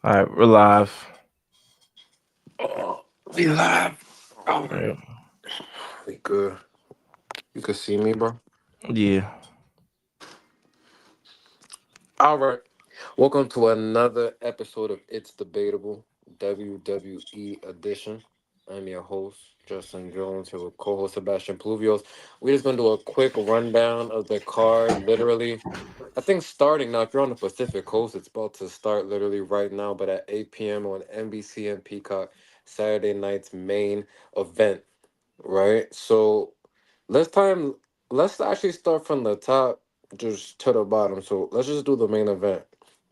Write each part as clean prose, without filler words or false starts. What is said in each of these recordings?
All right, we're live. Oh, we live. Oh, Yeah. we good. You can see me, bro. Yeah. All right. Welcome to another episode of It's Debatable WWE edition. I'm your host, Justin Jones, here with co-host Sebastian Pluvios. We're just gonna do a quick rundown of the card. Literally, I think starting now. If you're on the Pacific Coast, it's about to start literally right now. But at 8 p.m. on NBC and Peacock, Saturday night's main event. Right. So Let's time. Let's actually start from the top, just to the bottom. So let's just do the main event.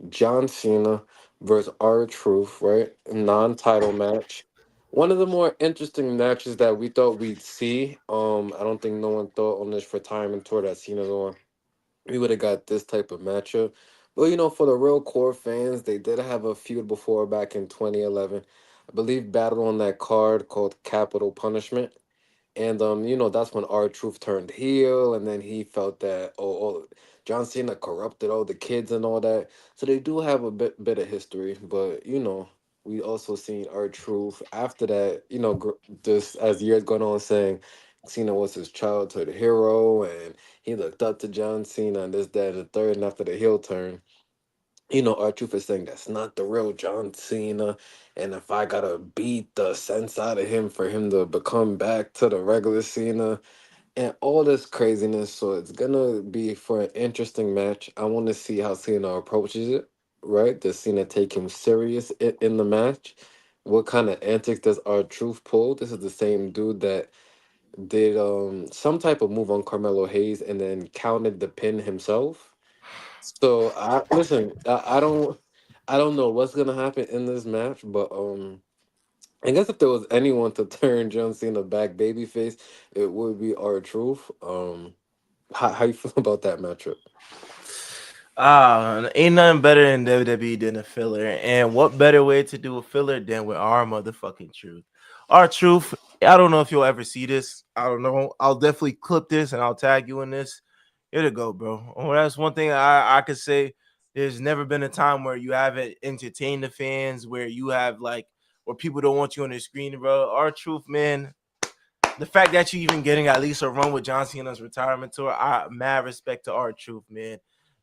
John Cena versus R Truth, right? Non-title match. One of the more interesting matches that we thought we'd see. I don't think no one thought on this retirement tour that Cena's on we would have got this type of matchup. But for the real core fans, they did have a feud before back in 2011. I believe battled on that card called Capital Punishment. And that's when R Truth turned heel, and then he felt that John Cena corrupted all the kids and all that. So they do have a bit of history, but we also seen R Truth after that. Just as years gone on, saying Cena was his childhood hero, and he looked up to John Cena, and this, that, and the third. And after the heel turn, our truth is saying that's not the real John Cena. And if I gotta beat the sense out of him for him to become back to the regular Cena and all this craziness. So it's gonna be for an interesting match. I want to see how Cena approaches it, right? Does Cena take him serious in the match? What kind of antics does our truth pull? This is the same dude that did some type of move on Carmelo Hayes and then counted the pin himself. So I don't know what's gonna happen in this match, but I guess if there was anyone to turn John Cena back babyface, it would be our truth. How you feel about that matchup? Ain't nothing better in WWE than a filler. And what better way to do a filler than with our motherfucking truth? Our truth, I don't know if you'll ever see this. I don't know. I'll definitely clip this and I'll tag you in this. Here to go, bro. Oh, that's one thing I could say. There's never been a time where you haven't entertained the fans, where you have like, where people don't want you on the screen, bro. Our truth, man, the fact that you even getting at least a run with John Cena's retirement tour, I mad respect to our truth, man.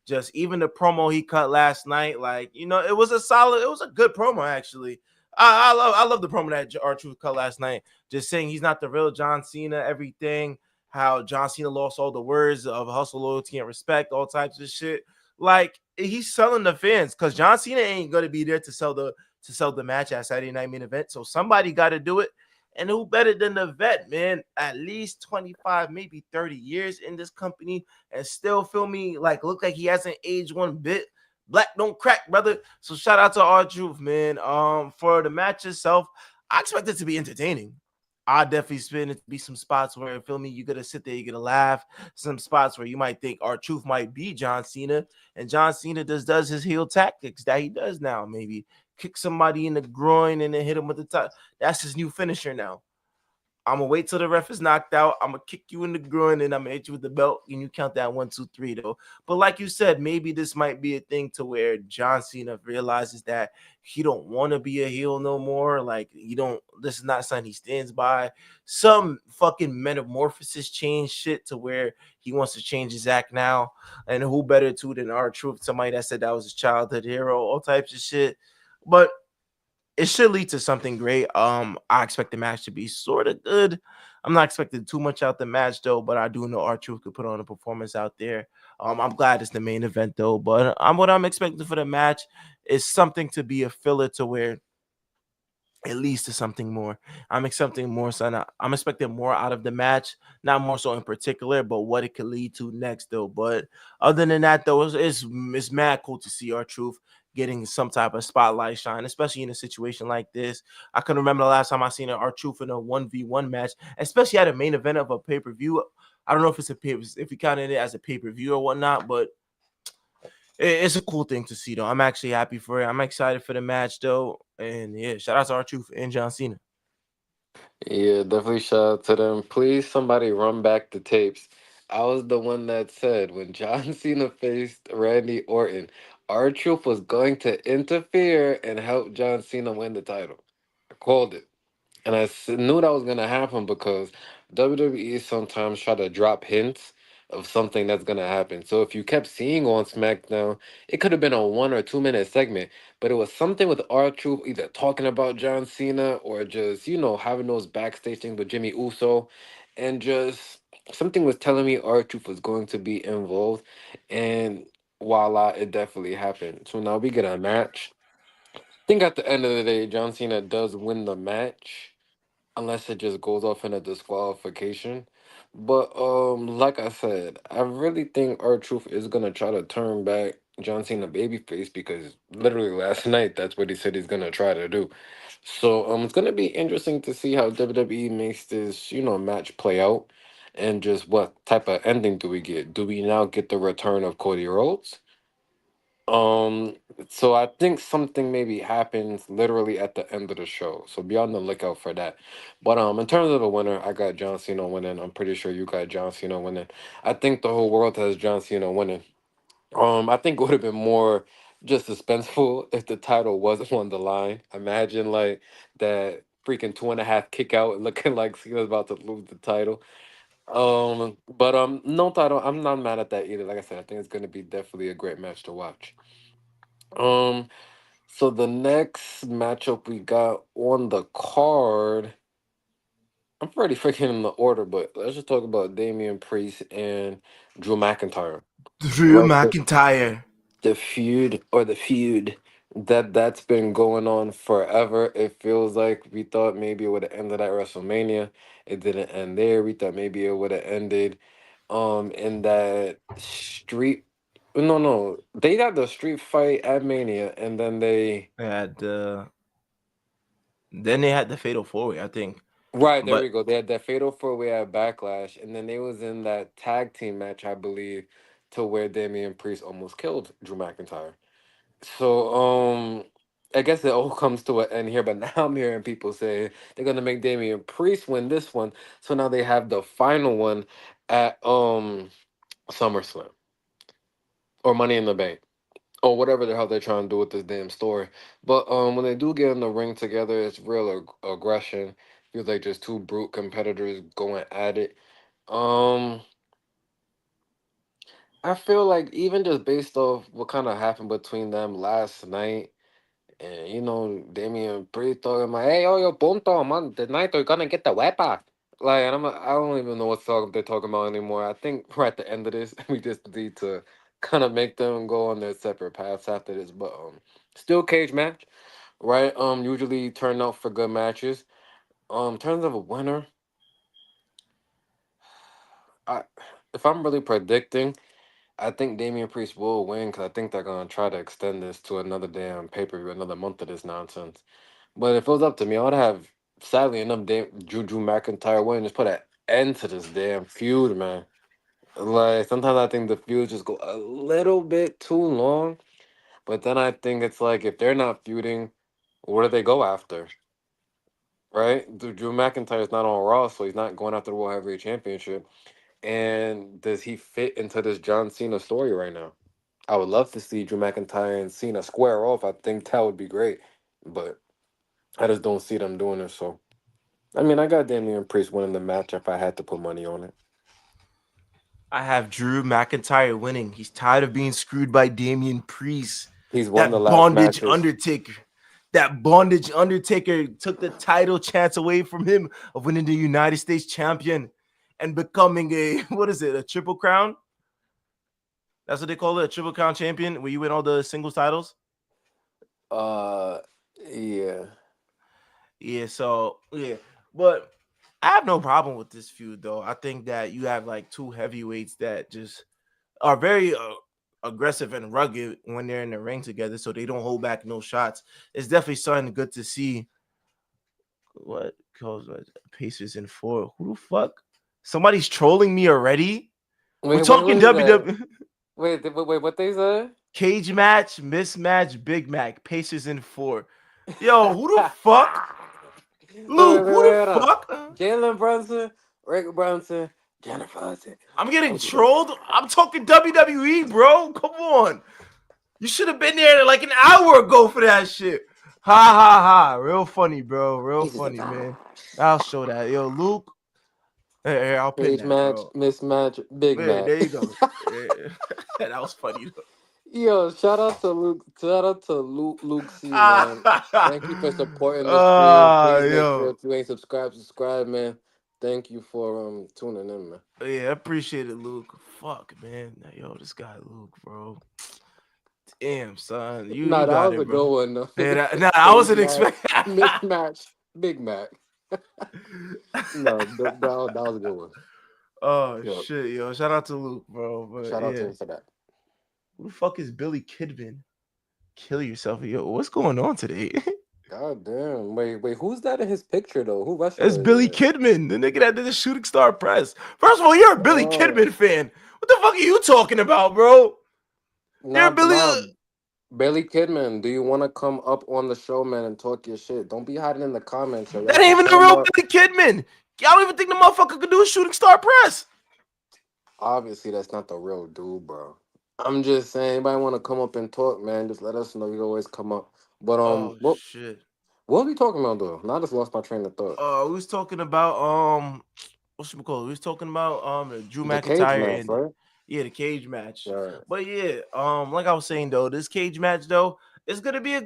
Just even the promo he cut last night, like it was it was a good promo actually. I love the promo that our truth cut last night. Just saying he's not the real John Cena, everything. How John Cena lost all the words of hustle, loyalty, and respect, all types of shit. Like he's selling the fans because John Cena ain't gonna be there to sell the match at Saturday Night Main Event. So somebody got to do it. And who better than the vet, man? At least 25, maybe 30 years in this company and still feel me like look like he hasn't aged one bit. Black don't crack, brother. So shout out to our truth, man. For the match itself, I expect it to be entertaining. I definitely spin it to be some spots where feel me, you gotta sit there, you gotta laugh. Some spots where you might think our truth might be John Cena, and John Cena just does his heel tactics that he does now. Maybe kick somebody in the groin and then hit him with the top. That's his new finisher now. I'm gonna wait till the ref is knocked out. I'm gonna kick you in the groin and I'm gonna hit you with the belt. And you count that 1, 2, 3 though. But like you said, maybe this might be a thing to where John Cena realizes that he don't want to be a heel no more. Like he don't. This is not something he stands by. Some fucking metamorphosis change shit to where he wants to change his act now. And who better to than our truth? Somebody that said that was his childhood hero. All types of shit. But it should lead to something great. I expect the match to be sort of good. I'm not expecting too much out the match though, but I do know our truth could put on a performance out there. I'm glad it's the main event though, but what I'm expecting for the match is something to be a filler to where it leads to something more. I'm expecting more, son. I'm expecting more out of the match, not more so in particular, but what it could lead to next, though. But other than that, though, it's mad cool to see our truth getting some type of spotlight shine, especially in a situation like this. I can remember the last time I seen our truth in a 1v1 match, especially at a main event of a pay per view. I don't know if it's a pay, if we counted it as a pay per view or whatnot, but it's a cool thing to see though. I'm actually happy for it. I'm excited for the match though. And yeah, shout out to our truth and John Cena. Yeah, definitely shout out to them. Please, somebody run back the tapes. I was the one that said when John Cena faced Randy Orton, R-Truth was going to interfere and help John Cena win the title. I called it. And knew that was gonna happen because WWE sometimes try to drop hints of something that's gonna happen. So if you kept seeing on SmackDown, it could have been a 1 or 2 minute segment, but it was something with R-Truth either talking about John Cena or just having those backstage things with Jimmy Uso, and just something was telling me R-Truth was going to be involved, and voila, it definitely happened. So now we get a match. I think at the end of the day, John Cena does win the match unless it just goes off in a disqualification. But like I said, I really think our Truth is gonna try to turn back John Cena babyface because literally last night that's what he said he's gonna try to do. So it's gonna be interesting to see how WWE makes this match play out, and just what type of ending do we get? Do we now get the return of Cody Rhodes? Um, so I think something maybe happens literally at the end of the show. So be on the lookout for that. But in terms of the winner, I got John Cena winning. I'm pretty sure you got John Cena winning. I think the whole world has John Cena winning. I think it would have been more just suspenseful if the title wasn't on the line. Imagine like that freaking 2.5 kick out looking like Cena's about to lose the title. But no title. I'm not mad at that either. Like I said, I think it's gonna be definitely a great match to watch. Um, so the next matchup we got on the card, I'm pretty freaking in the order, but let's just talk about Damian Priest and Drew McIntyre. Drew Right, McIntyre. the feud that's been going on forever. It feels like we thought maybe it would have ended at WrestleMania. It didn't end there. We thought maybe it would have ended in that street. No, they had the street fight at Mania, and then they They had then they had the Fatal Four Way, I think. right, there But we go. They had that fatal 4-way at Backlash, and then they was in that tag team match, I believe, to where Damian Priest almost killed Drew McIntyre. So, I guess it all comes to an end here, but now I'm hearing people say they're gonna make Damian Priest win this one. So now they have the final one at SummerSlam or Money in the Bank or whatever the hell they're trying to do with this damn story. But when they do get in the ring together, it's real aggression. Feels like just two brute competitors going at it. Um, I feel like even just based off what kind of happened between them last night, and Damian Priest talking about, hey, yo, punto, man, tonight they're gonna get the weapon. Like, and I don't even know what song they're talking about anymore. I think we're at the end of this. We just need to kind of make them go on their separate paths after this. But still cage match, right? Usually turn out for good matches. In terms of a winner, I if I'm really predicting, I think Damian Priest will win because I think they're gonna try to extend this to another damn pay per view, another month of this nonsense. But if it was up to me, I would have sadly enough Drew McIntyre win, just put an end to this damn feud, man. Like sometimes I think the feuds just go a little bit too long, but then I think it's like if they're not feuding, what do they go after? Right? Drew McIntyre is not on Raw, so he's not going after the World Heavyweight Championship. And does he fit into this John Cena story right now? I would love to see Drew McIntyre and Cena square off. I think that would be great, but I just don't see them doing it. So, I mean, I got Damian Priest winning the match if I had to put money on it. I have Drew McIntyre winning. He's tired of being screwed by Damian Priest. He's won the That last bondage matches. Undertaker. That bondage Undertaker took the title chance away from him of winning the United States champion and becoming a what is it, a triple crown? That's what they call it, a triple crown champion, where you win all the singles titles. Uh, yeah. Yeah, so yeah, but I have no problem with this feud though. I think that you have like two heavyweights that just are very aggressive and rugged when they're in the ring together, so they don't hold back no shots. It's definitely something good to see. What calls Pacers in four? Who the fuck? Somebody's trolling me already. We're Wait, what talking was that? WWE Wait, what they said? cage match, mismatch, Big Mac, Pacers in four. Yo, who the fuck? Wait, Luke, who the hold on. fuck? Jalen Brunson, Rick Brunson, Jennifer. I'm getting trolled. I'm talking WWE, bro. Come on. You should have been there like an hour ago for that shit. Ha ha ha. Real funny, bro. Real Jesus is funny, man. I'll show that. Yo, Luke. Hey, I'll pin Cage that, match, bro. mismatch, big match. There you go. Yeah. That was funny though. Yo, shout out to Luke. Shout out to Luke C, man. Thank you for supporting the stream. Please make sure Yo. if you ain't subscribed, subscribe, man. Thank you for tuning in, man. Yeah, I appreciate it, Luke. Fuck, man. Yo, this guy Luke, bro. Damn, son. You Nah, that got was it, a bro. good one though. Man, nah, I Cage wasn't match, expecting. mismatch, Big Mac. No, that was a good one. Oh Yo, shit, yo! Shout out to Luke, bro. But shout out to yeah, him for that. who the fuck is Billy Kidman? Kill yourself, yo! What's going on today? God damn. Wait, who's that in his picture though? Who It's wrestler is Billy that? Kidman, the nigga that did the Shooting Star Press. First of all, you're a Billy Oh, Kidman fan. What the fuck are you talking about, bro? You're a Billy. nah. Billy Kidman, do you want to come up on the show, man, and talk your shit? Don't be hiding in the comments, yo. That Y'all ain't can even the come real up. Billy Kidman. I don't even think the motherfucker could do a Shooting Star Press. Obviously, that's not the real dude, bro. I'm just saying, anybody want to come up and talk, man? Just let us know. You can always come up. But Oh shit. what are we talking about though? Now I just lost my train of thought. We was talking about what's it called? We was talking about Drew The cage McIntyre match, and right? yeah, the cage match. Yeah. But yeah, like I was saying though, this cage match though, it's gonna be a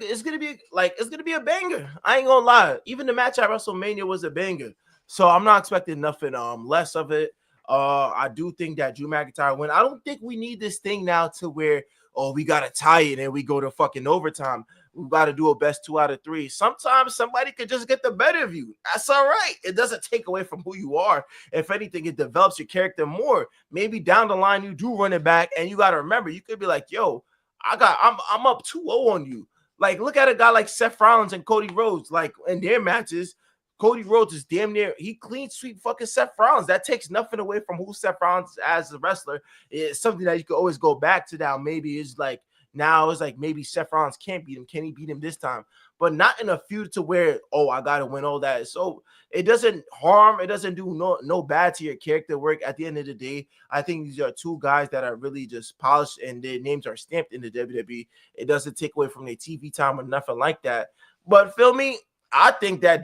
banger. I ain't gonna lie. Even the match at WrestleMania was a banger. So I'm not expecting nothing less of it. I do think that Drew McIntyre win. I don't think we need this thing now to where we gotta tie it and we go to fucking overtime. We got to do a best 2 out of 3. Sometimes somebody could just get the better of you. That's all right. It doesn't take away from who you are. If anything, it develops your character more. Maybe down the line you do run it back, and you got to remember you could be like, "Yo, I'm up 2-0 on you." Like look at a guy like Seth Rollins and Cody Rhodes. Like in their matches, Cody Rhodes is damn near he clean sweep fucking Seth Rollins. That takes nothing away from who Seth Rollins is as a wrestler. It's something that you could always go back to. Now maybe it's like now it's like maybe Seth Rollins can't beat him. Can he beat him this time? But not in a feud to where I gotta win all that. So it doesn't harm. It doesn't do no bad to your character work. At the end of the day, I think these are two guys that are really just polished and their names are stamped in the WWE. It doesn't take away from their TV time or nothing like that. But feel me, I think that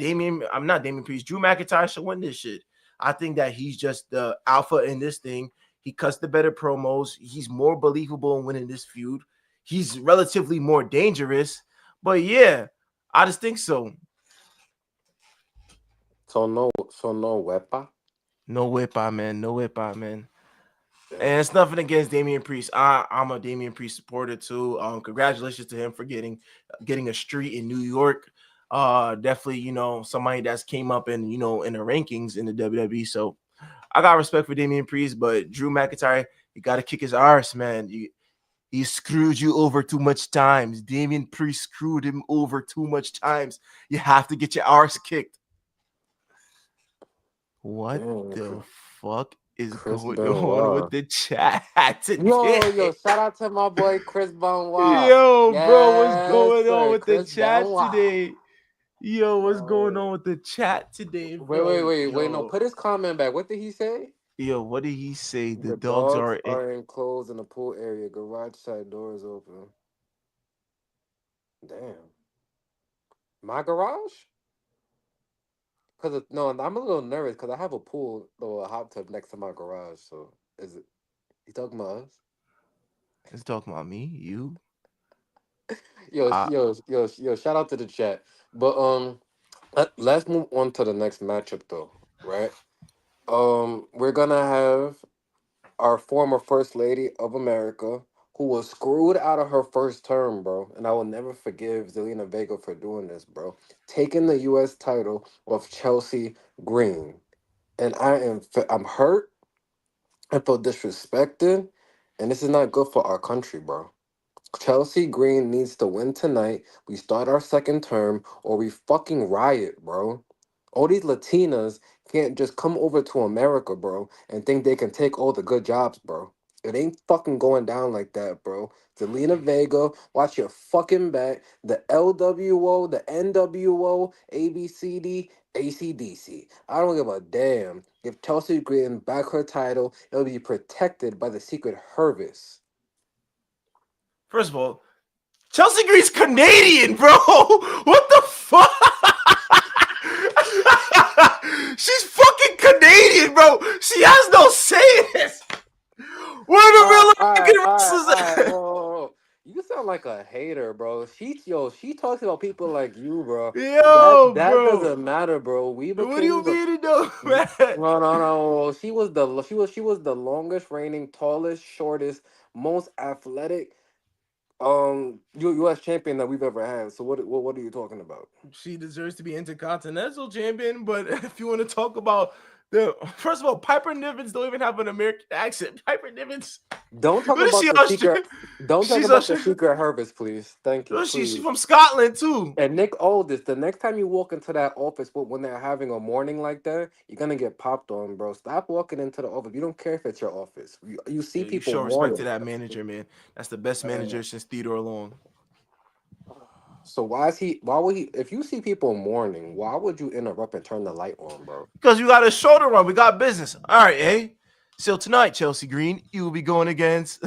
I'm not Damian Priest, Drew McIntyre should win this shit. I think that he's just the alpha in this thing. He cuts the better promos. He's more believable in winning this feud. He's relatively more dangerous. But yeah, I just think so. So no wepa. No wepa, man. No wepa, man. Damn. And it's nothing against Damian Priest. I'm a Damian Priest supporter too. Congratulations to him for getting a street in New York. Definitely, somebody that's came up in the rankings in the WWE. So I got respect for Damian Priest, but Drew McIntyre, you got to kick his arse, man. He screwed you over too much times. Damian Priest screwed him over too much times. You have to get your arse kicked. What Damn. the fuck is Chris going on with Benoit. the chat Yo, today? shout out to my boy Chris Benoit. Yo, bro, what's Yes, going on sir. with the Chris chat Benoit. today? Yo, what's going Yo. on with the chat today, bro? Wait. No, Yo, put his comment back. What did he say? what did he say? The The dogs dogs are in. are enclosed in the pool area. Garage side doors open. Damn. My garage? Cause no, I'm a little nervous because I have a pool or a hot tub next to my garage. So is it? You talking about us? He's talking about me, you. Yo, Uh, yo! Shout out to the chat. But let's move on to the next matchup though, right? We're gonna have our former First Lady of America, who was screwed out of her first term, bro. And I will never forgive Zelina Vega for doing this, bro. Taking the U.S. title of Chelsea Green. And I'm hurt. I feel disrespected. And this is not good for our country, bro. Chelsea Green needs to win tonight. We start our second term or we fucking riot, bro. All these Latinas can't just come over to America, bro, and think they can take all the good jobs, bro. It ain't fucking going down like that, bro. Zelina Vega, watch your fucking back. The LWO, the NWO, ABCD, ACDC. I don't give a damn. If Chelsea Green back her title, it'll be protected by the Secret Service. First of all, Chelsea Green's Canadian, bro. What the fuck? She's fucking Canadian, bro. She has no say in this. Where the real American All right. wrestlers at? Whoa. You sound like a hater, bro. She talks about people like you, bro. Yo, That bro. doesn't matter, bro. We What do became you the mean it don't no, matter? no. She was the longest reigning, tallest, shortest, most athletic U.S. champion that we've ever had. So what are you talking about? She deserves to be intercontinental champion, but if you want to talk about the first of all, Piper Nivens don't even have an American accent. Piper Nivens, Don't talk what is about she the secret. Australian? Don't talk She's about the Australian. secret harvest, please. Thank you, She's please. from Scotland too. And Nick Aldis, the next time you walk into that office when they're having a morning like that, you're gonna get popped on, bro. Stop walking into the office. You don't care if it's your office. You see Yeah, you people show respect to mourning. that manager, man. That's the best manager since Theodore Long. So why is he? Why would he? If you see people mourning, why would you interrupt and turn the light on, bro? Because you got a shoulder run. We got business. All right, eh? So tonight, Chelsea Green, you will be going against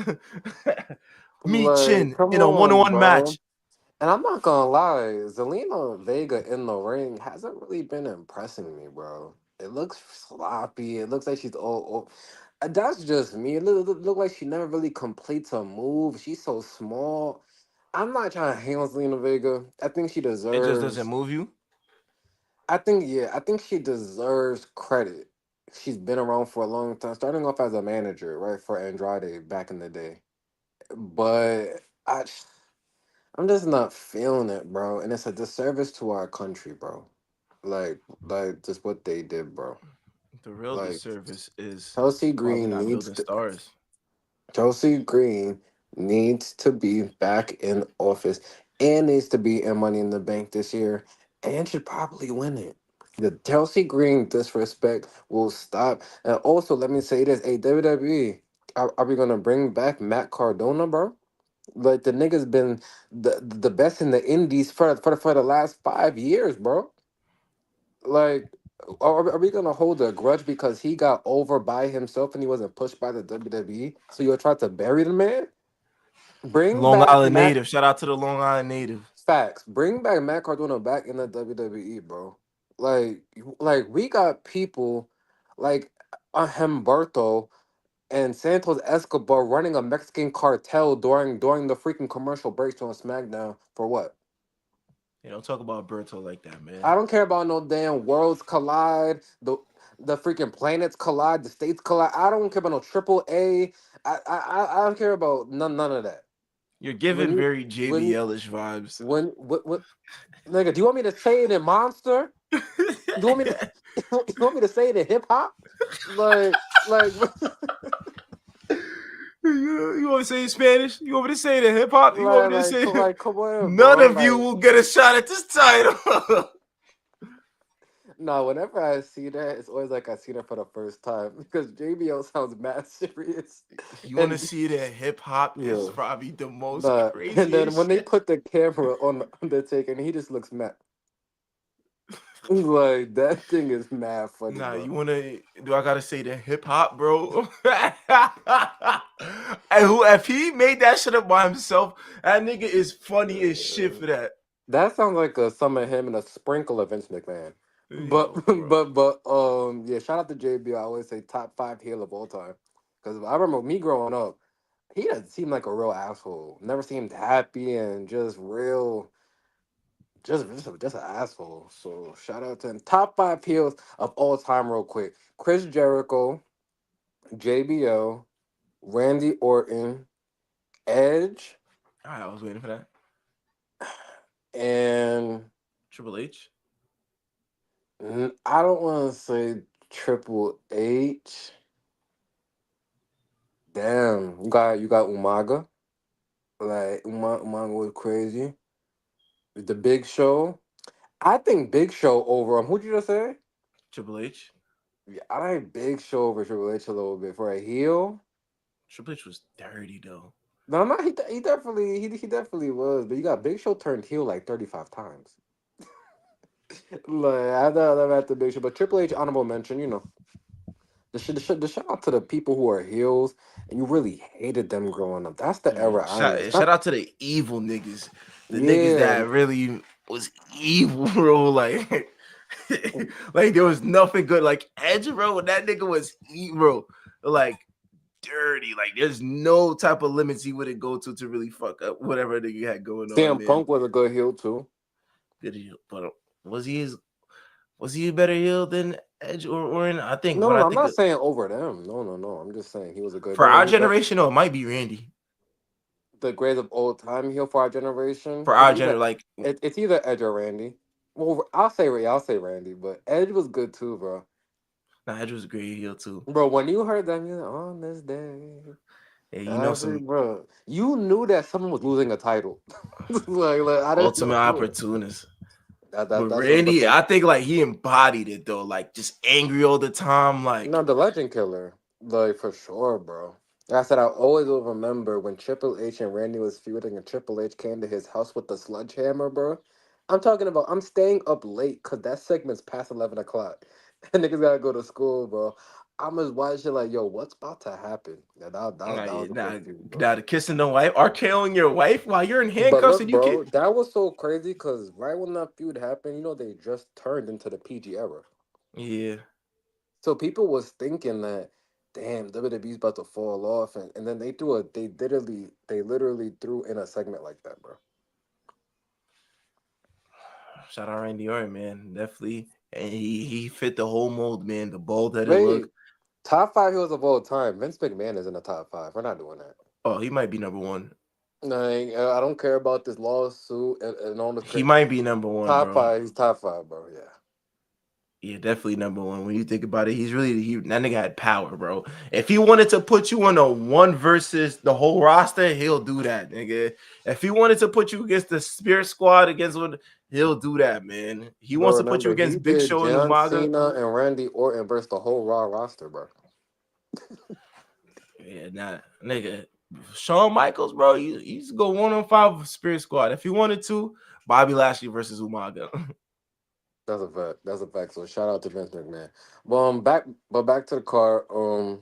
Me Like, Chin come in a on, one-on-one bro. match. And I'm not gonna lie, Zelina Vega in the ring hasn't really been impressing me, bro. It looks sloppy. It looks like she's all. That's just me. It look like she never really completes a move. She's so small. I'm not trying to hang on Zelina Vega. I think she It just doesn't deserves. move you. I think she deserves credit. She's been around for a long time, starting off as a manager, right, for Andrade back in the day. But I, I'm just not feeling it, bro. And it's a disservice to our country, bro. Just what they did, bro. The real Like disservice is Chelsea why we're Green not needs building to. stars. Chelsea Green needs to be back in office and needs to be in Money in the Bank this year and should probably win it. The Chelsea Green disrespect will stop. And also, let me say this: hey, WWE, are we gonna bring back Matt Cardona, bro? Like the nigga's been the best in the Indies for the last 5 years, bro. Like, are we gonna hold a grudge because he got over by himself and he wasn't pushed by the WWE? So you'll try to bury the man? Bring Long back Island Matt native. Shout out to the Long Island native. Facts. Bring back Matt Cardona back in the WWE, bro. Like, like we got people like Humberto and Santos Escobar running a Mexican cartel during the freaking commercial breaks on SmackDown for what? You don't talk about Berto like that, man. I don't care about no damn worlds collide, the freaking planets collide, the states collide. I don't care about no triple A. I don't care about none of that. You're When giving you very when JBL-ish vibes. what nigga, do you want me to say it in monster? You want me to you want me to say it in hip hop? Like You want to say it in Spanish? You want me to say it in hip hop? You want me to say it? like come on, None bro. of you Like will get a shot at this title. no, whenever I see that, it's always like I see that for the first time because JBL sounds mad serious. You want to And see that hip hop is yeah. probably the most Nah. And then when craziest they shit. put the camera on the Undertaker and he just looks mad. Like that thing is mad funny, Nah, bro. you want to? Do I gotta say the hip hop, bro? And who? If he made that shit up by himself, that nigga is funny as shit for that. That sounds like a some of him and a sprinkle of Vince McMahon. But Yo, bro. yeah, shout out to JB. I always say top five heel of all time. Because I remember me growing up, he doesn't seem like a real asshole. Never seemed happy and just real, just an asshole. So shout out to him. Top five heels of all time, real quick. Chris Jericho, JBL, Randy Orton, Edge, All right, I was waiting for that. and Triple H. I don't want to say Triple H. Damn, you got Umaga. Like Umaga was crazy. The Big Show. I think Big Show over him. Who'd you just say? Triple H. Yeah, I like Big Show over Triple H a little bit for a heel. Triple H was dirty though. No, I'm not. He definitely was. But you got Big Show turned heel like 35 times. Like I thought that at the Big Show, but Triple H honorable mention. You know, the shout out to the people who are heels and you really hated them growing up. That's the Yeah. era I'm in. Shout out to the evil niggas, the niggas Yeah, that really was evil, bro. Like, like there was nothing good. Like Edge, bro, when that nigga was evil, bro, like dirty. Like there's no type of limits he wouldn't go to really fuck up whatever nigga had going on, CM man. Punk was a good heel too. Good heel, but was he his, was he a better heel than Edge or Orton? I think No, when no, I no, I'm think not saying over them. No, no, no. I'm just saying he was a good. for No, our he's generation, though, it might be Randy. the greatest of all time heel for our generation. For It's our either gener, like it's either Edge or Randy. Well, I'll say Randy, but Edge was good too, bro. nah, Edge was a great heel too. Bro, when you heard that music on this day, Yeah, you know every some bro, you knew that someone was losing a title. like I didn't ultimate know. opportunists. That But that's what. But Randy, I think like he embodied it though, like just angry all the time. no, Like, the Legend Killer, like for sure, bro. Like I said, I always will remember when Triple H and Randy was feuding, and Triple H came to his house with the sledgehammer, bro. I'm talking about. I'm staying up late because that segment's past 11 o'clock, and niggas gotta go to school, bro. I'm just watching like, yo, what's about to happen? Yeah, that was a good nah, feud, bro. nah, the kissing the wife, or killing your wife while you're in But handcuffs look, and you can't. bro, that was so crazy because right when that feud happened, you know, they just turned into the PG era. Yeah, So people was thinking that, damn, WWE's about to fall off, and then they literally threw in a segment like that, bro. shout out Randy Orton, man, definitely, and he fit the whole mold, man. The bald headed look. Wait, top five heroes of all time. Vince McMahon is in the top five. We're not doing that. Oh, he might be number one. Like, I don't care about this lawsuit and all this He crazy. might be number one, Top bro. five, he's top five, bro. Yeah. Yeah, definitely number one. When you think about it, he that nigga had power, bro. If he wanted to put you on a one versus the whole roster, he'll do that, nigga. If he wanted to put you against the Spirit Squad against one, he'll do that, man. He Bro, wants to put you remember, he against Big did Show and John Umaga. Cena and Randy Orton versus the whole Raw roster, bro. Yeah, nah, nigga. Shawn Michaels, bro, you used to go 1-on-5 with Spirit Squad. If he wanted to, Bobby Lashley versus Umaga. That's a fact. That's a fact. So shout out to Vince McMahon. Back to the card. I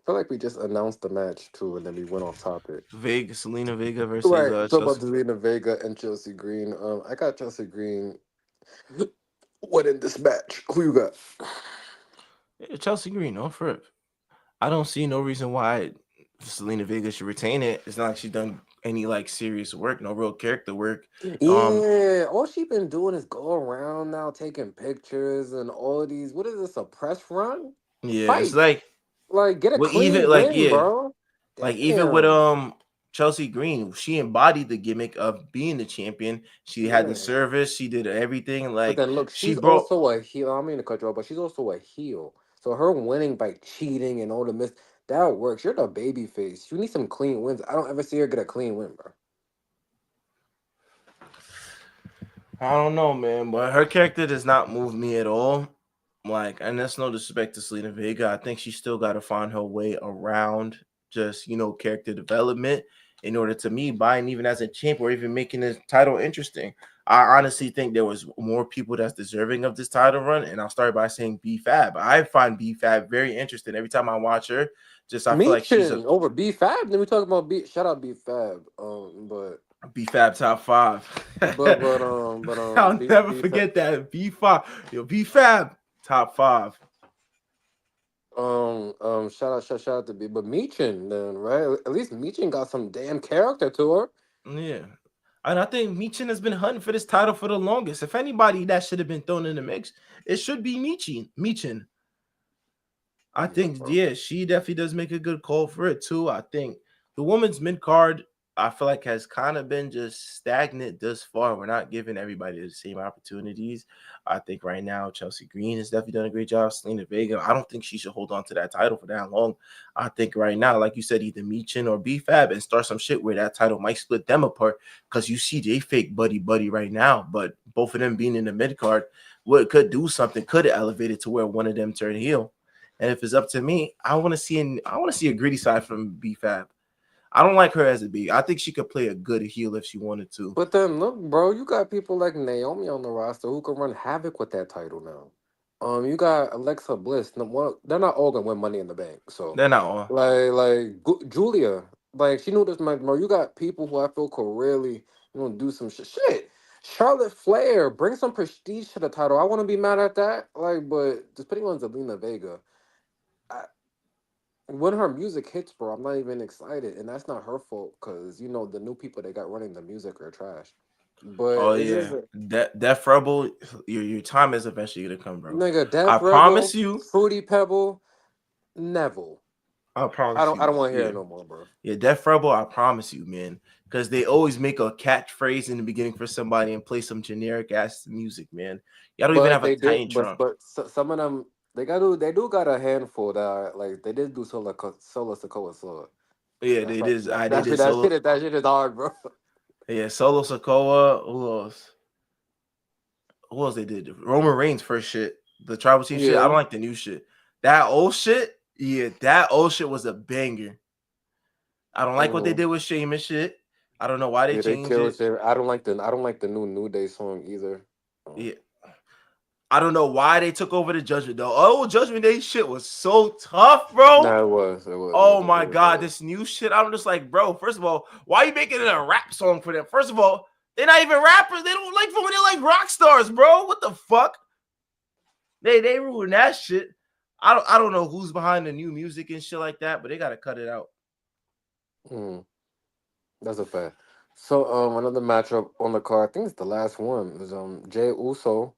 feel like we just announced the match too, and then we went off topic. Selena Vega versus Right. Talk about Chelsea. Zelina Vega and Chelsea Green. I got Chelsea Green winning this match. Who you got? Yeah, Chelsea Green, no for it. I don't see no reason why Selena Vega should retain it. It's not like she's done any like serious work, no real character work. Um, Yeah, all she been doing is go around now taking pictures and all of these. What is this? A press run? yeah, it's Fight. Like get a well, even clean like win, bro. even with Damn. Chelsea Green, she embodied the gimmick of being the champion. She had the Yeah. service, she did everything. But Like then look, she she's brought also a heel. I don't mean to cut you off, but she's also a heel. So her winning by cheating and all the miss that works. You're the baby face. You need some clean wins. I don't ever see her get a clean win, bro. I don't know, man, but her character does not move me at all. Like, and that's no disrespect to Selena Vega. I think she still got to find her way around just, character development in order to me buying even as a champ or even making this title interesting. I honestly think there was more people that's deserving of this title run, and I'll start by saying B Fab. I find B Fab very interesting every time I watch her. Just I feel like she's a Meechin over B Fab. Then we talking about B. Shout out B Fab. B Fab top five. I'll never B Fab. forget that B5. Yo, B Fab top five. Shout out to B. But Meechin then right. At least Meechin got some damn character to her. Yeah. And I think Michin has been hunting for this title for the longest. If anybody that should have been thrown in the mix, it should be Michin. Michin. I Yeah, think, bro. yeah, she definitely does make a good call for it too. I think the women's mid card, I feel like has kind of been just stagnant thus far. We're not giving everybody the same opportunities. I think right now Chelsea Green has definitely done a great job. Selena Vega, I don't think she should hold on to that title for that long. I think right now, like you said, either Michin or B-Fab and start some shit where that title might split them apart because you see they fake buddy right now, but both of them being in the mid card, what could do something, could elevate it to where one of them turn heel. And if it's up to me, I want to see a gritty side from B Fab. I don't like her as a B. I think she could play a good heel if she wanted to. But then look, bro, you got people like Naomi on the roster who can run havoc with that title now. You got Alexa Bliss. No, well, they're not all gonna win Money in the Bank. So, They're not on. Julia, like she knew this match, bro. You got people who I feel could really, do some shit. Shit, Charlotte Flair, bring some prestige to the title. I want to be mad at that. Like, but just putting on Zelina Vega, I, when her music hits, bro, I'm not even excited, and that's not her fault because the new people they got running the music are trash. But Oh it's just yeah, Def Rebel, your time is eventually gonna come, bro. nigga, I Death promise Rebel, you. Fruity Pebble, Neville. I I promise don't I you. don't want to hear Yeah, it no more, bro. yeah, Def Rebel. I promise you, man, because they always make a catchphrase in the beginning for somebody and play some generic ass music, man. Y'all don't even But have a they did, Titantron. some of them they do got a handful that like they did do solo Sokoa Sword. Yeah, That's they right. did. They That did shit that shit solo. is that shit is hard, bro. Yeah, solo Sokoa. Who else? Who else they did? Roman Reigns first shit. The tribal chief shit. I don't Yeah. like the new shit. That old shit. Yeah, that old shit was a banger. I don't like what they Hmm. did with Sheamus shit. I don't know why they Yeah, they changed killed it. shit. I don't like the New Day song either. Um, Yeah, I don't know why they took over the Judgment though. Oh, Judgment Day shit was so tough, bro. No, it was, Oh my it god, was. this new shit. I'm just like, bro. First of all, why are you making it a rap song for them? First of all, they're not even rappers. They don't like from when they're like rock stars, bro. What the fuck? They ruined that shit. I don't know who's behind the new music and shit like that, but they gotta cut it out. Mm, that's a fact. So another matchup on the card, I think it's the last one, is Jay Uso,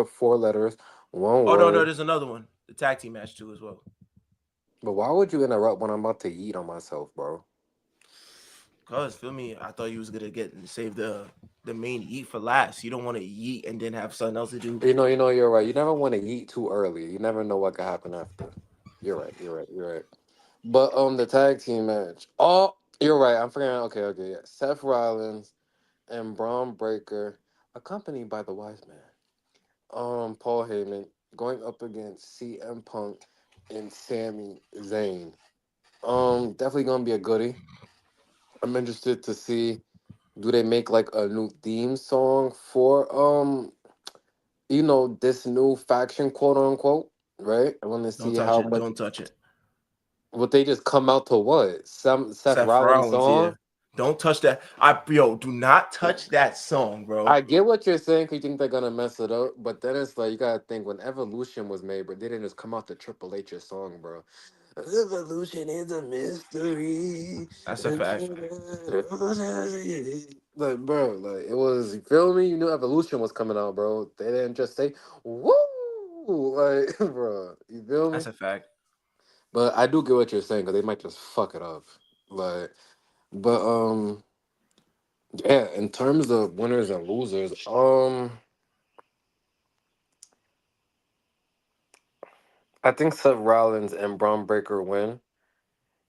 four letters, one Oh no, word. there's another one. The tag team match too as well. But why would you interrupt when I'm about to eat on myself, bro? Cause feel me, I thought you was gonna get save the main eat for last. You don't want to eat and then have something else to do. You're right. You never want to eat too early. You never know what could happen after. You're right. You're right. You're right. But the tag team match. Oh, you're right. I'm forgetting. Okay, okay. Yeah. Seth Rollins and Braun Breaker, accompanied by the Wise Man. Paul Heyman going up against CM Punk and Sami Zayn. Definitely gonna be a goodie. I'm interested to see, do they make like a new theme song for this new faction, quote unquote, right? I want to Don't see touch how it. much. Don't touch it. Would they just come out to what? Some Seth Seth Rollins Rollins, yeah. song? Don't touch that. Do not touch that song, bro. I get what you're saying 'cause you think they're gonna mess it up, but then it's like you gotta think when Evolution was made, but they didn't just come out to Triple H's song, bro. Evolution is a mystery. That's a fact. Like, bro, like it was. You feel me? You knew Evolution was coming out, bro. They didn't just say "woo," like, bro. You feel That's me? a fact. But I do get what you're saying because they might just fuck it up, like. But yeah. In terms of winners and losers, I think Seth Rollins and Braun Breaker win.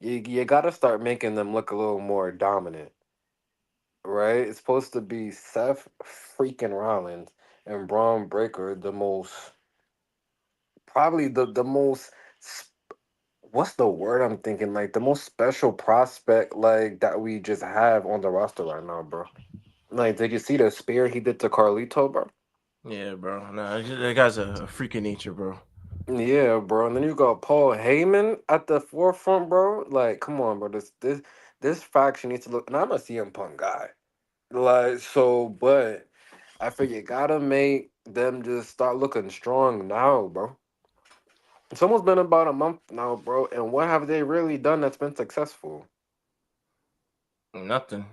You got to start making them look a little more dominant, right? It's supposed to be Seth freaking Rollins and Braun Breaker, the most, probably the most, what's the word I'm thinking? Like the most special prospect, like that we just have on the roster right now, bro. Like, did you see the spear he did to Carlito, bro? Yeah, bro. Nah, that guy's a freak of nature, bro. Yeah, bro. And then you got Paul Heyman at the forefront, bro. Like, come on, bro. This faction needs to look. And I'm a CM Punk guy. Like, so, but I figure you gotta make them just start looking strong now, bro. It's almost been about a month now, bro. And what have they really done that's been successful? Nothing.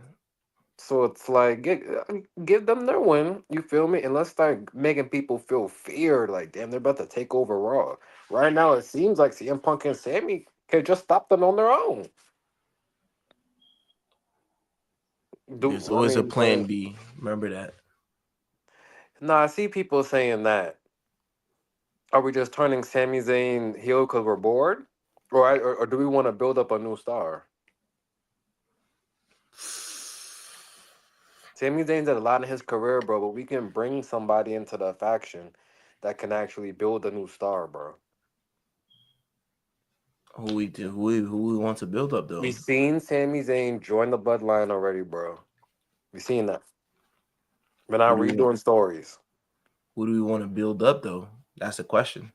So it's like, give them their win. You feel me? And let's start making people feel feared. Like, damn, they're about to take over Raw. Right now, it seems like CM Punk and Sammy could just stop them on their own. There's I always a mean, plan B. Remember that. nah, I see people saying that. Are we just turning Sami Zayn heel because we're bored? Or do we want to build up a new star? Sami Zayn's at a lot in his career, bro, but we can bring somebody into the faction that can actually build a new star, bro. who we want to build up We though. seen Sami Zayn join the bloodline already, bro. We seen that. We're Who not do we want? redoing stories. Who do we want to build up though? That's the question.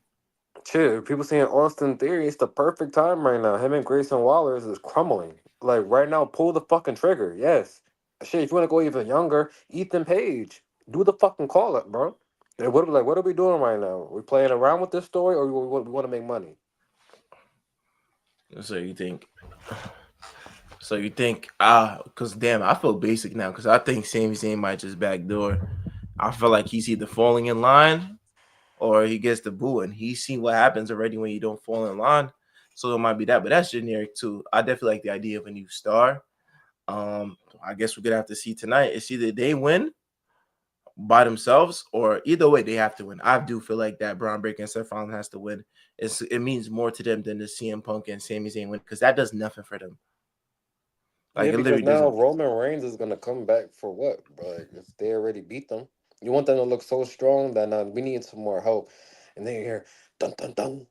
Shit, people saying Austin Theory, it's the perfect time right now. Him and Grayson Waller is crumbling. Like right now, pull the fucking trigger. Yes. Shit, if you want to go even younger, Ethan Page. Do the fucking call up, bro. What are we doing right now? We playing around with this story or we want to make money? So you think? So you think? Cause damn, I feel basic now. Cause I think Sami Zayn might just backdoor. I feel like he's either falling in line or he gets the boo, and he's seen what happens already when you don't fall in line. So it might be that, but that's generic too. I definitely like the idea of a new star. I guess we're gonna have to see tonight. It's either they win by themselves, or either way, they have to win. I do feel like that Braun Breaker and Seth Rollins has to win. It means more to them than the CM Punk and Sami Zayn win because that does nothing for them. Like Yeah, it because literally now doesn't. Roman Reigns is gonna come back for what? Like if they already beat them, you want them to look so strong that now we need some more help. And then you hear dun dun dun.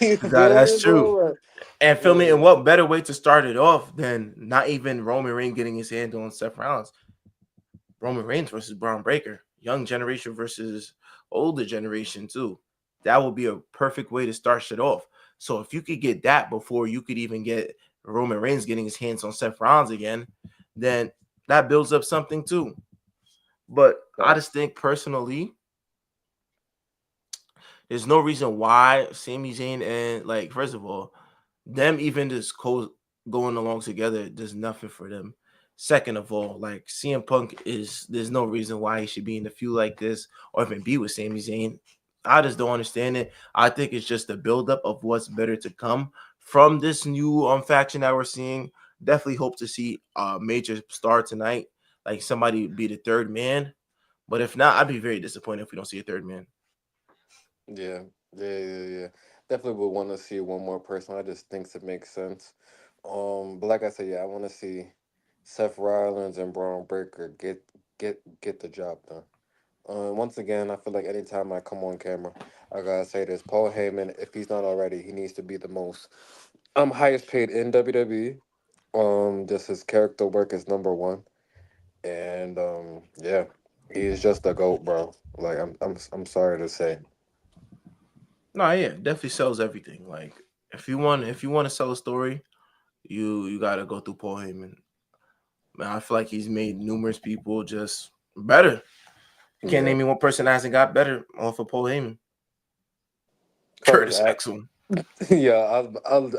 You Nah, feel that's me, true. bro? And feel me, and Like, what better way to start it off than not even Roman Reigns getting his hand on Seth Rollins? Roman Reigns versus Braun Breaker, young generation versus older generation too. That would be a perfect way to start shit off. So if you could get that before you could even get Roman Reigns getting his hands on Seth Rollins again, then that builds up something too. But I just think personally, there's no reason why Sami Zayn and like first of all, them even just going along together does nothing for them. Second of all, like CM Punk is there's no reason why he should be in a feud like this or even be with Sami Zayn. I just don't understand it. I think it's just a buildup of what's better to come from this new faction that we're seeing. Definitely hope to see a major star tonight, like somebody be the third man. But if not, I'd be very disappointed if we don't see a third man. yeah, yeah. Definitely would want to see one more person. I just think it makes sense. But like I said, yeah, I want to see Seth Rollins and Braun Breaker get the job done. Once again, I feel like anytime I come on camera, I gotta say this: Paul Heyman, if he's not already, he needs to be the most highest paid in WWE. Just his character work is number one, and yeah, he's just a goat, bro. Like I'm sorry to say. No, yeah, definitely sells everything. Like if you want to sell a story, you gotta go through Paul Heyman. Man, I feel like he's made numerous people just better. Can't Yeah, name me one person that hasn't got better off of Paul Heyman. Curtis. Curtis Axel. Yeah,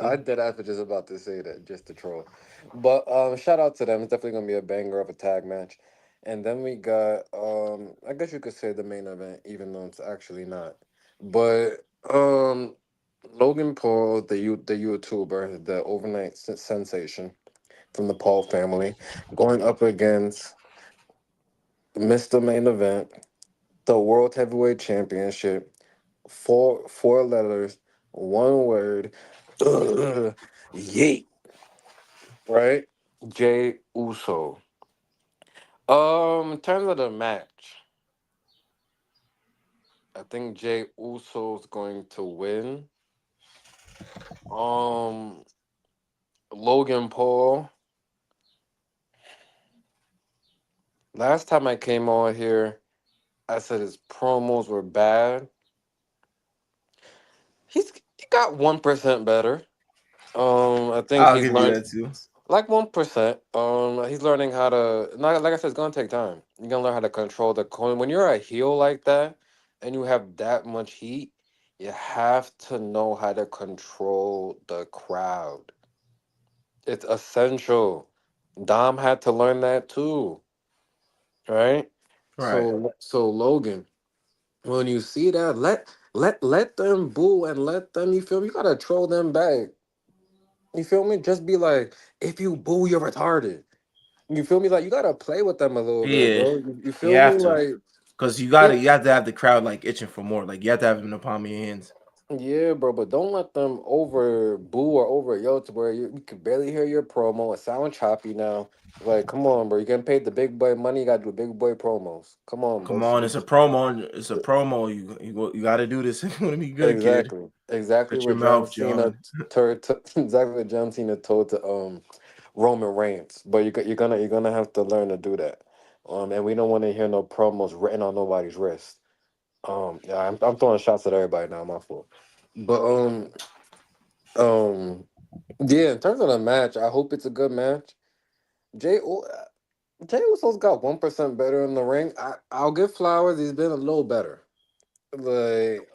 I did. I was just about to say that just to troll, but shout out to them. It's definitely gonna be a banger of a tag match, and then we got I guess you could say the main event, even though it's actually not. But Logan Paul, the YouTuber, the overnight sensation from the Paul family, going up against Mr. Main Event, the World Heavyweight Championship, four letters, one word, yeet, right? Jay Uso. In terms of the match, I think Jay Uso's going to win. Um, Logan Paul. Last time I came on here, I said his promos were bad. He got 1% better. I think I'll he's give you learned that too. like 1%. He's learning how to. Not like I said, it's gonna take time. You're gonna learn how to control the coin. When you're a heel like that, and you have that much heat, you have to know how to control the crowd. It's essential. Dom had to learn that too, right? Right. So Logan, when you see that, let them boo and let them. You feel me? You gotta troll them back. You feel me? Just be like, if you boo, you're retarded. You feel me? Like you gotta play with them a little bit, Yeah, bro. You you feel me? have to. Like Because it. you have to have the crowd like itching for more. Like you have to have them in the palm of your hands. Yeah, bro, but don't let them over boo or over yell to where you can barely hear your promo. It sound choppy now. Like, come on, bro. You getting paid the big boy money. You gotta do big boy promos. Come on, bro. Come on, it's a promo. It's a promo. You got to do this if you want to be good, kid. Exactly. Exactly Shut what your John mouth, Cena John. exactly what John Cena told to Roman Reigns. But you're gonna have to learn to do that. And we don't want to hear no promos written on nobody's wrist. Yeah, I'm throwing shots at everybody now, my fault. But um yeah, in terms of the match, I hope it's a good match. Jay U- Jay Uso's got 1% better in the ring. I'll give flowers. He's been a little better. Like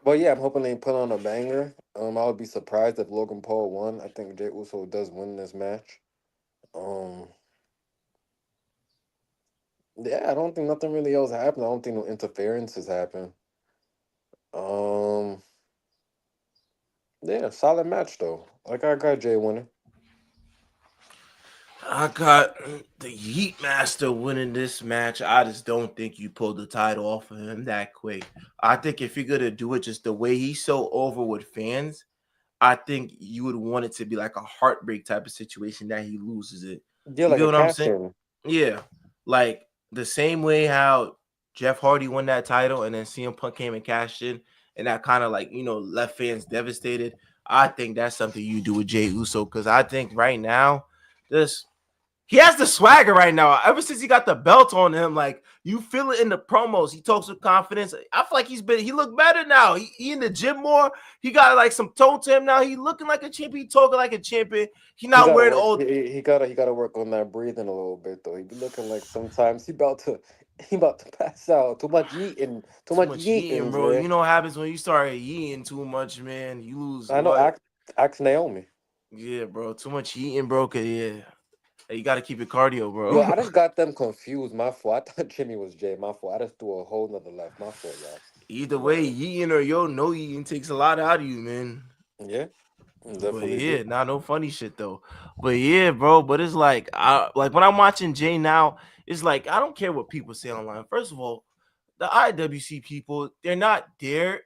but yeah, I'm hoping they put on a banger. I would be surprised if Logan Paul won. I think Jay Uso does win this match. Um, yeah, I don't think nothing really else happened. I don't think no interferences happened. Um, yeah, solid match though. Like I got Jay winning. I got the Heat Master winning this match. I just don't think you pulled the title off of him that quick. I think if you're gonna do it just the way he's so over with fans, I think you would want it to be like a heartbreak type of situation that he loses it. Yeah, You like get a what I'm cash saying? in. Yeah. Like the same way how Jeff Hardy won that title and then CM Punk came and cashed in and that kind of like, left fans devastated. I think that's something you do with Jay Uso because I think right now, this he has the swagger right now. Ever since he got the belt on him, like you feel it in the promos. He talks with confidence. I feel like he looked better now. He in the gym more. He got like some toe to him now. He looking like a champion. He talking like a champion. He He not gotta wearing work. old He gotta work on that breathing a little bit though. He be looking like sometimes he about to pass out. Too too much much eating, yeetings, bro. man. You know what happens when you start eating too much, man. You lose I know. what? Ask Naomi. Yeah, bro. Too much eating, bro. Cause yeah, you got to keep your cardio, Yo, bro. I just got them confused. My fault. I thought Jimmy was Jay. My fault. I just threw a whole nother left. My fault, y'all. Either way, But eating or no eating takes a lot out of you, man. yeah, But definitely yeah, do. not no funny shit though. But yeah, bro. But it's like, like when I'm watching Jay now, it's like I don't care what people say online. First of all, the IWC people, they're not there.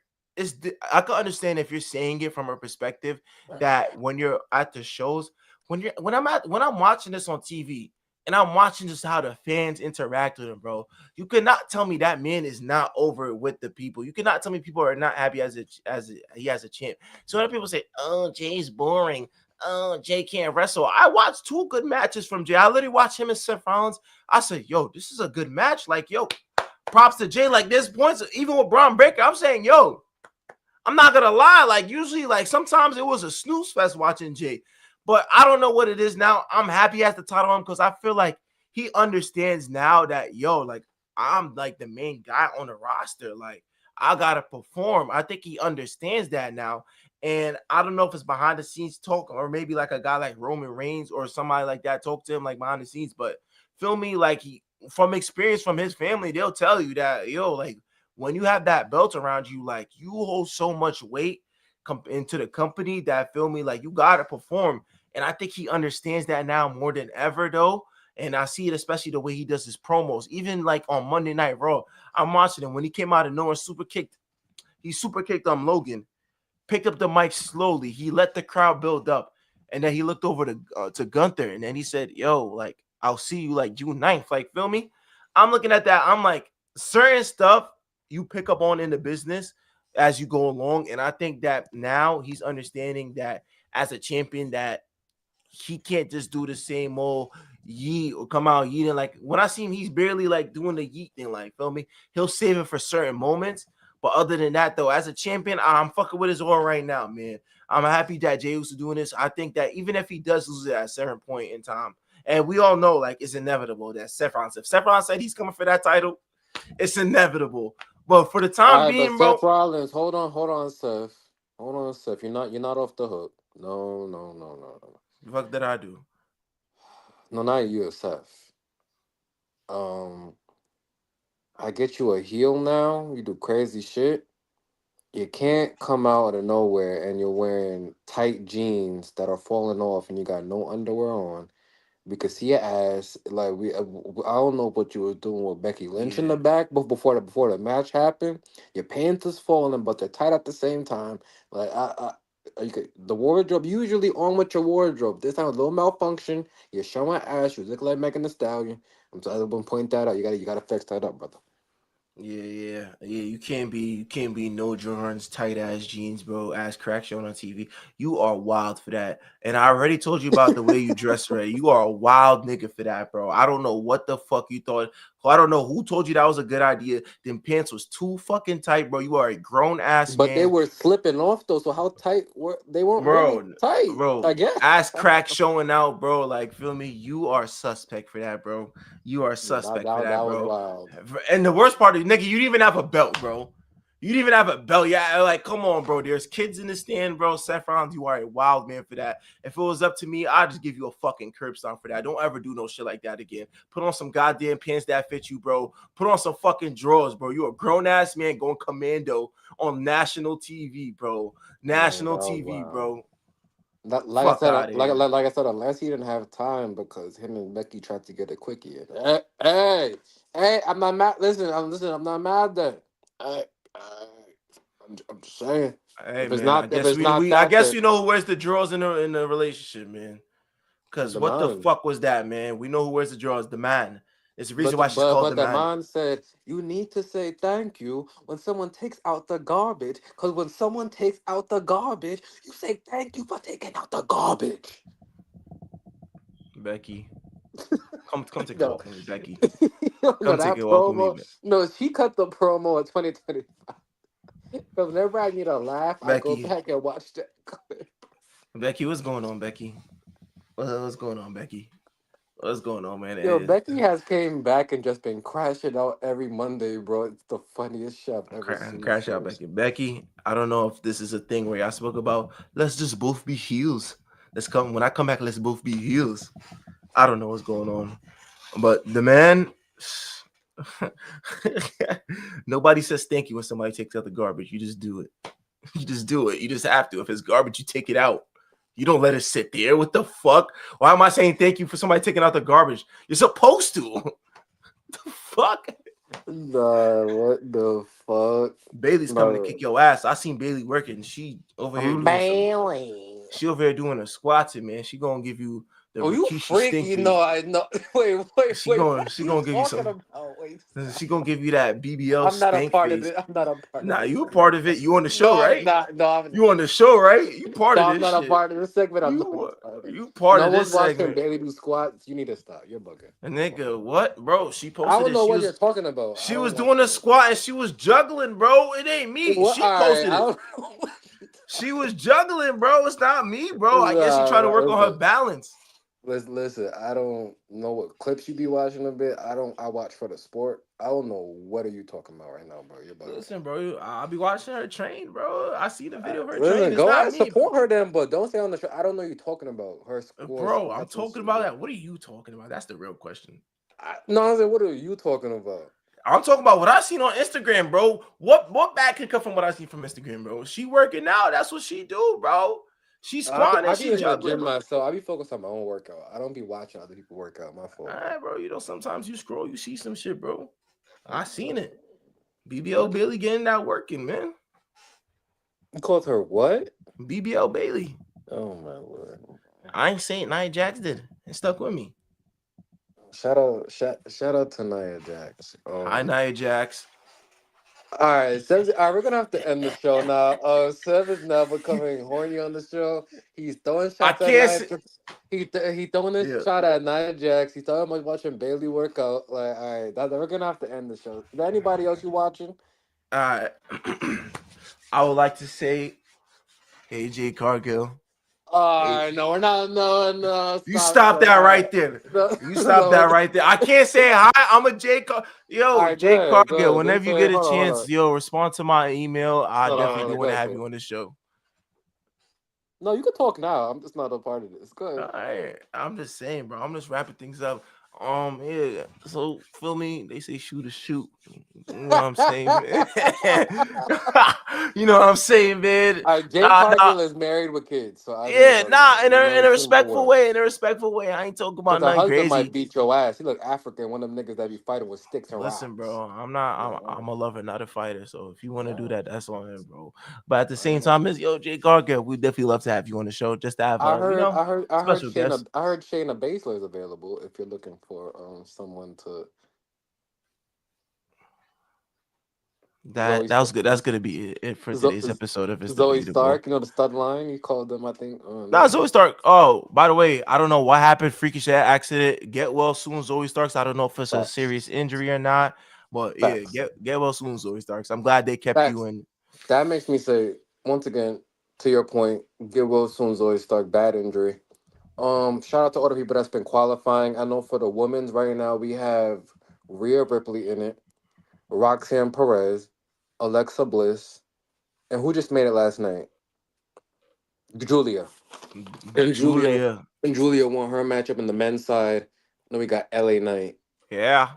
I can understand if you're saying it from a perspective that when you're at the shows, when I'm watching this on TV and I'm watching just how the fans interact with him, bro. You cannot tell me that man is not over it with the people. You cannot tell me people are not happy he has a champ. So when people say, "Oh, Jay's boring," "Oh, Jay can't wrestle," I watched two good matches from Jay. I literally watched him and Seth Rollins. I said, "Yo, this is a good match." Like, yo, props to Jay. Like, there's points even with Braun Breaker. I'm saying, yo, I'm not gonna lie. Like, usually, like sometimes it was a snooze fest watching Jay, but I don't know what it is now. I'm happy he has the title on because I feel like he understands now that yo, like I'm like the main guy on the roster. Like I gotta perform. I think he understands that now. And I don't know if it's behind the scenes talk or maybe like a guy like Roman Reigns or somebody like that talk to him like behind the scenes. But feel me, like he from experience from his family, they'll tell you that yo, like when you have that belt around you, like you hold so much weight into the company that feel me, like you gotta perform. And I think he understands that now more than ever, though. And I see it especially the way he does his promos. Even like on Monday Night Raw, I'm watching him when he came out of nowhere, he super kicked Logan, picked up the mic slowly. He let the crowd build up, and then he looked over to Gunther, and then he said, "Yo, like I'll see you like June 9th." Like, feel me? I'm looking at that. I'm like, certain stuff you pick up on in the business as you go along, and I think that now he's understanding that as a champion that he can't just do the same old yeet or come out yeeting. Like when I see him, he's barely like doing the yeet thing. Like, feel me? He'll save it for certain moments. But other than that, though, as a champion, I'm fucking with his aura right now, man. I'm happy that Jey Uso doing this. I think that even if he does lose it at a certain point in time, and we all know like it's inevitable that if Seth Rollins said he's coming for that title, it's inevitable. But for the time All right, but being, bro, Seth Rollins, hold on, Seth. Hold on, Seth. You're not off the hook. No, no, no, no, no. the fuck did I do? No, not you, Seth. Um, I get you a heel now. You do crazy shit. You can't come out of nowhere and you're wearing tight jeans that are falling off and you got no underwear on We could see your ass. Like I don't know what you were doing with Becky Lynch in Yeah, the back, but before the match happened, your pants is falling, but they're tight at the same time. Like you could, the wardrobe usually on with your wardrobe. This time a little malfunction. You're showing ass. You look like Megan Thee Stallion. I'm sorry, I'm gonna point that out. You gotta fix that up, brother. yeah. You can't be no Jordans, tight ass jeans, bro. Ass crack showing on TV. You are wild for that. And I already told you about the way you dress, Ray. You are a wild nigga for that, bro. I don't know what the fuck you thought. I don't know who told you that was a good idea. Them pants was too fucking tight, bro. You are a grown ass But they man. were slipping off though. So how tight were they? Weren't really Bro, tight, I bro, guess. ass crack showing out, bro. Like, feel me? You are suspect for that, bro. You are No, suspect for that that, was bro. wild. And the worst part is, nigga, you didn't even have a belt, bro. You didn't even have a belt. Yeah, like, come on, bro. There's kids in the stand, bro. Seth Rollins, you are a wild man for that. If it was up to me, I'd just give you a fucking curb stomp for that. Don't ever do no shit like that again. Put on some goddamn pants that fit you, bro. Put on some fucking drawers, bro. You a grown ass man going commando on national TV, bro. Yeah, National that was TV, wild. bro. Like I Fuck said, out of here. like I said, unless he didn't have time because him and Becky tried to get a quickie in. Hey, I'm not mad. Listen, I'm not mad then. Hey, hey, I'm just saying. Hey man, I If guess it's we not we I that, guess then we know who wears the drawers in the relationship, man. Cause the what the man. fuck was that, man? We know who wears the drawers, the man. It's the reason why she's called But the the man. man said you need to say thank you when someone takes out the garbage. Cause when someone takes out the garbage, you say thank you for taking out the garbage. Becky, come take a No, walk with me, Becky. no, Come take that a walk with me, promo. No, she cut the promo in 2020. Because whenever I need a laugh, I go Becky. back and watch that clip. Becky, what's going on, Becky? What's going on, Becky? What's going on, man? Yo, Becky has came back and just been crashing out every Monday, bro. It's the funniest shit I've ever seen. Crash out, Becky. Becky, I don't know if this is a thing where I spoke about. Let's just both be heels. Let's come when I come back. Let's both be heels. I don't know what's going on. But the man, nobody says thank you when somebody takes out the garbage. You just do it. You just do it. You just have to. If it's garbage, you take it out. You don't let it sit there. What the fuck? Why am I saying thank you for somebody taking out the garbage? You're supposed to. The fuck? Nah, what the fuck? Bailey's coming to No, kick your ass. I seen Bailey working. She over here I'm doing some. bailing. She over here doing a squats, man. She gonna give you the Oh, you Rikishi freak! stink You face. know, I know. She Wait. gonna What she are you gonna give you talking some. about? Wait, She stop. gonna give you that BBL I'm not a stank part of face. it. I'm not a part of Nah, this you a segment. part of it. You on the No, show, I'm right? not. No, I'm You not. on the show, right? You part of No, I'm this not a shit. part of this segment. I'm not a You part of it. you part No of one's this watching segment. Bailey do squats. You need to stop. You're bugging. And You're bugging. nigga, what, bro? She I posted don't it. know She what you're was talking about. I she was don't watch doing a that. squat and she was juggling, bro. It ain't me. What? She All right. posted I it. don't know what you She was juggling, bro. It's not me, bro. I guess she Nah, trying to nah, work on her listen. balance. Listen. I don't know what clips you be watching a bit. I don't. I watch for the sport. I don't know what are you talking about right now, bro. You're bugging. Listen, bro. I'll be watching her train, bro. I see the video of her train. Listen, It's go not out me, bro. support her then, but don't say on the show. I don't know you talking about her score Bro, I'm squats and talking shit. about that. What are you talking about? That's the real question. No, I said, what are you talking about? I'm talking about what I seen on Instagram, bro. What bad can come from what I seen from Instagram, bro? She working out. That's what she do, bro. She squatting I and be she in the juggling, gym bro. myself. I be focused on my own workout. I don't be watching other people work out. My All fault. right, bro. You know, sometimes you scroll, you see some shit, bro. I seen Uh, it. BBL What? Bailey getting that working, man. You called her what? BBL Bailey. Oh my lord! I ain't saying Nia Jax did. It stuck with me. Shout out to Nia Jax. Hi, Nia Jax. All right, all right, we're gonna have to end the show now. Seb is now becoming horny on the show. He's throwing I shots at can't Nia. say. He throwing this Yeah. shot at Nia Jax. He's talking about watching Bailey work out. Like, all right, we're gonna have to end the show. Is there anybody else you watching? Uh, I would like to say AJ Cargill. All Hey, right, no, we're not. No, you stop, stop Seb. that All right, right there. no, You stop that no. right there. I can't say hi. I'm a All Yo, right, Jay go Cargill. ahead. Just Whenever you say, get a hold chance, on, yo, respond to my email. I definitely do Go want to ahead, have go you ahead. on the show. No, you can talk now. I'm just not a part of this. Go All ahead. right. I'm just saying, bro. I'm just wrapping things up. Yeah. So feel me? They say shoot or shoot. You know what I'm saying, man? You know what I'm saying, man? Jay Nah, nah. Cargill is married with kids, so I know what you're Yeah, talking nah. about. In He's a married soon to respectful what? way. In a respectful way. I ain't talking Because about her nothing husband might crazy. beat your ass. He look African, one of them niggas that be fighting with sticks and Listen, rocks. bro. I'm not. Yeah, I'm a lover, not a fighter. So if you want to do yeah, that, that's on him, bro. But at the yeah. same time, it's yo Jay Gargett. We definitely love to have you on the show, just to have I her, heard, I heard, I heard special guest. Shayna Baszler is available if you're looking for someone to That Zoe that was good. That's gonna be it for Zo- today's episode of It's Zoe Debatable. Stark. You know the stud line. He called them. I think. Nah, Zoe Stark. Oh, by the way, I don't know what happened. Freakish accident. Get well soon, Zoe Starks. I don't know if it's a Facts. serious injury or not, but yeah, Facts. get well soon, Zoe Starks. I'm glad they kept you Facts. in. That makes me say once again to your point. Get well soon, Zoe Stark. Bad injury. Shout out to all the people that's been qualifying. I know for the women's right now we have Rhea Ripley in it, Roxanne Perez, Alexa Bliss, and who just made it last night? Julia. And Julia Julia. and Julia won her matchup in the men's side. Then we got LA Knight. Yeah.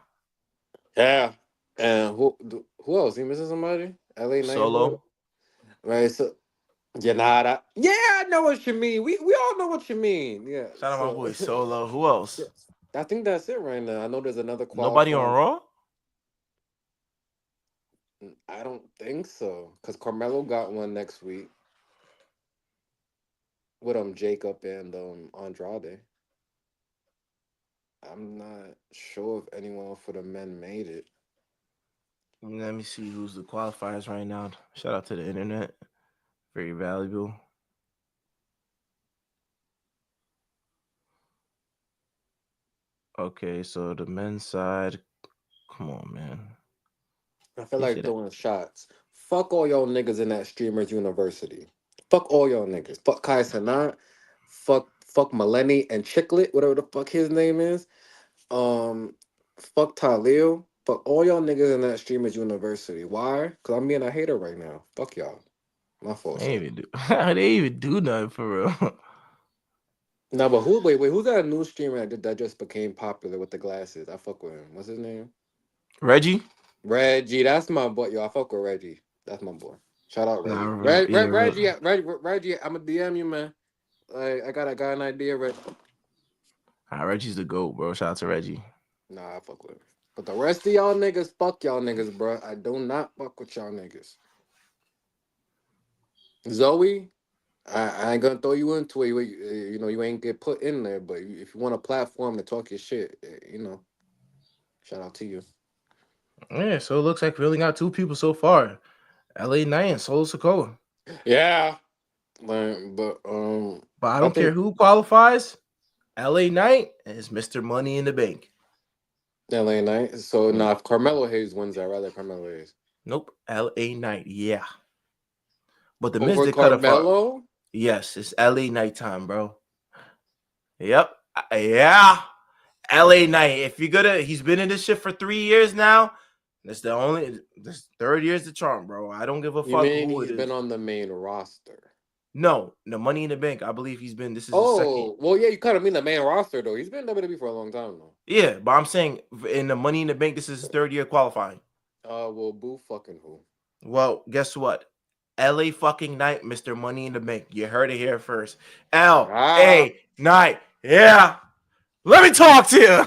Yeah. And who else? You missing somebody? LA Knight. Who else? Solo. Right. So Yanada. Yeah, I know what you mean. We all know what you mean. Yeah. Shout out my So boy Solo. Who yeah. else? I think that's it right now. I know there's another Nobody on qualifying. Raw? I don't think so. Because Carmelo got one next week with Jacob and Andrade. I'm not sure if anyone for the men made it. Let me see who's the qualifiers right now. Shout out to the internet. Very valuable. Okay, so the men's side. Come on, man. I feel He like said throwing shots. Fuck all y'all niggas in that streamers university. Fuck all y'all niggas. Fuck Kai Sanat. Fuck Melanie and Chicklet, whatever the fuck his name is. Fuck Talil. Fuck all y'all niggas in that streamers university. Why? Cause I'm being a hater right now. Fuck y'all. My fault, they son. even do. They even do nothing for real. No, but wait, who's that new streamer that just became popular with the glasses? I fuck with him. What's his name? Reggie. Reggie. That's my boy. Yo, I fuck with Reggie. That's my boy. Shout out Nah, Reggie. yeah, Reggie, I'm a DM you, man. I got an idea, Reggie. Reggie's the goat, bro. Shout out to Reggie. Nah, I fuck with him. But the rest of y'all niggas, fuck y'all niggas, bro. I do not fuck with y'all niggas. Zoe, I ain't gonna throw you into it. You ain't get put in there. But if you want a platform to talk your shit, shout out to you. Yeah, so it looks like we only got two people so far. LA Knight and Solo Sokoa. Yeah, but But I I don't care think who qualifies. LA Knight is Mr. Money in the Bank. LA Knight. So Mm, now if Carmelo Hayes wins, I'd rather Carmelo Hayes nope. LA Knight. Yeah. But the Miz over did cut a fuck. Carmelo. Yes, it's LA nighttime, bro. Yep. Yeah. LA Knight. If you're gonna, he's been in this shit for 3 years now. This third year's the charm, bro. I don't give a You fuck mean who it he's been is. on the main roster? No, the Money in the Bank. I believe he's been. This is his second. Oh, well, yeah, you kind of mean the main roster though. He's been in WWE for a long time though. Yeah, but I'm saying in the Money in the Bank, this is his third year qualifying. Well, boo fucking who? Well, guess what? LA fucking Knight, Mr. Money in the Bank. You heard it here first. LA Ah. Knight. Yeah. Let me talk to you.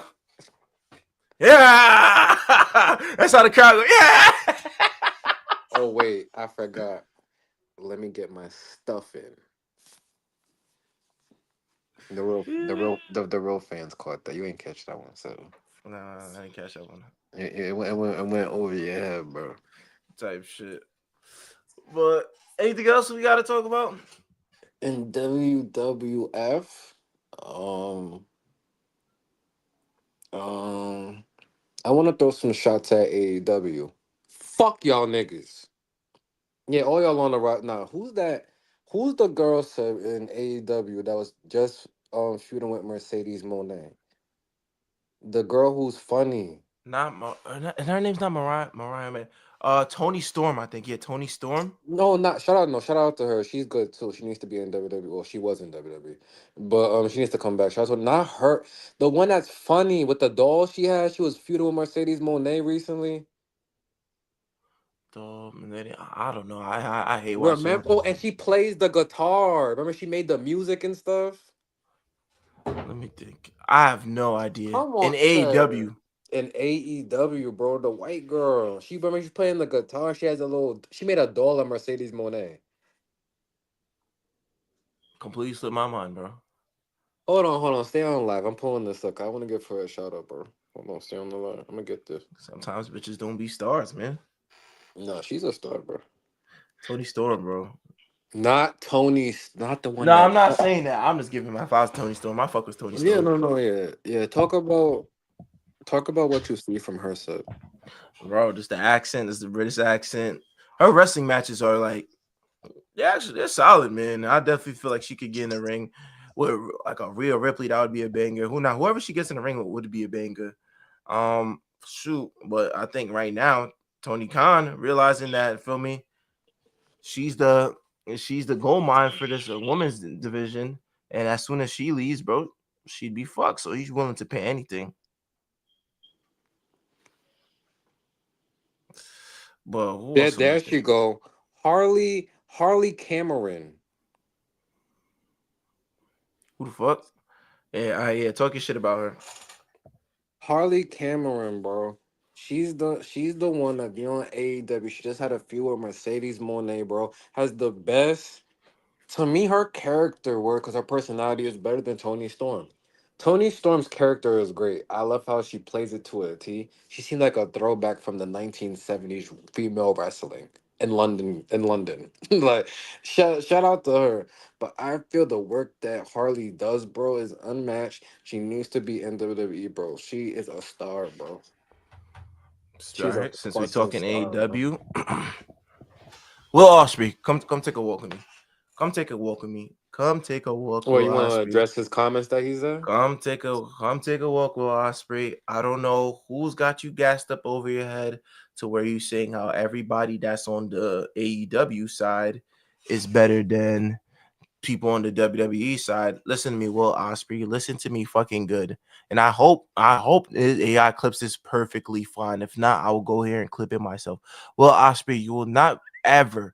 Yeah. That's how the crowd goes. Yeah. Oh wait, I forgot. Let me get my stuff in. The real fans caught that. You ain't catch that one, so Nah, I didn't catch that one. it went over your head, bro. Type shit. But anything else we got to talk about? In WWF, um, um, I want to throw some shots at AEW. Fuck y'all niggas. Yeah, all y'all on the right now. Who's that? Who's the girl in AEW that was just shooting with Mercedes Monet? The girl who's funny. Not and her name's not Mariah. Mariah. Man. Tony Storm, I think. Yeah, Tony Storm. No, not shout out. No, shout out to her. She's good too. She needs to be in WWE. Well, she was in WWE, but she needs to come back. Shout out to not her. The one that's funny with the doll she had. She was feuding with Mercedes Moné recently. And then I don't know. I hate watching. Remember? Oh, and she plays the guitar. Remember, she made the music and stuff. Let me think. I have no idea. Come In on, sir. AEW. In AEW, bro, the white girl. She remember she's playing the guitar. She has a little. She made a doll of Mercedes Moné. Completely slipped my mind, bro. Hold on. Stay on live. I'm pulling this up. I want to give her a shout out, bro. Hold on, stay on the line. I'm gonna get this. Sometimes bitches don't be stars, man. No, she's a star, bro. Tony Storm, bro. Not Tony's. Not the one No, that. I'm not saying that. I'm just giving my flowers to Tony Storm. My fuck was Tony Yeah, Storm. no, yeah. Talk about what you see from her set. Bro, just the accent, is the British accent. Her wrestling matches are like, yeah, actually, they're solid, man. I definitely feel like she could get in the ring with like a Rhea Ripley. That would be a banger. Whoever she gets in the ring with would be a banger. Shoot, but I think right now Tony Khan realizing that, feel me, she's the gold mine for this women's division, and as soon as she leaves, bro, she'd be fucked. So he's willing to pay anything. But who else? There she go. Harley Cameron. Who the fuck? Yeah, talking shit about her. Harley Cameron, bro. She's the one that be on AEW. She just had a feud with Mercedes Moné, bro. Has the best. To me, her character work because her personality is better than Tony Storm. Tony Storm's character is great. I love how she plays it to a T. She seemed like a throwback from the 1970s female wrestling in London. In London, like shout out to her. But I feel the work that Harley does, bro, is unmatched. She needs to be in WWE, bro. She is a star, bro. All She's a right, since we fucking talking star, bro. AEW, Will Ospreay, come take a walk with me. Come take a walk with me. Come take a walk, Well, Will you want to Ospreay. address his comments that he said? Come take a walk, Will Ospreay. I don't know who's got you gassed up over your head to where you saying how everybody that's on the AEW side is better than people on the WWE side. Listen to me, Will Ospreay. Listen to me fucking good. And I hope AI clips this perfectly fine. If not, I will go here and clip it myself. Will Ospreay, you will not ever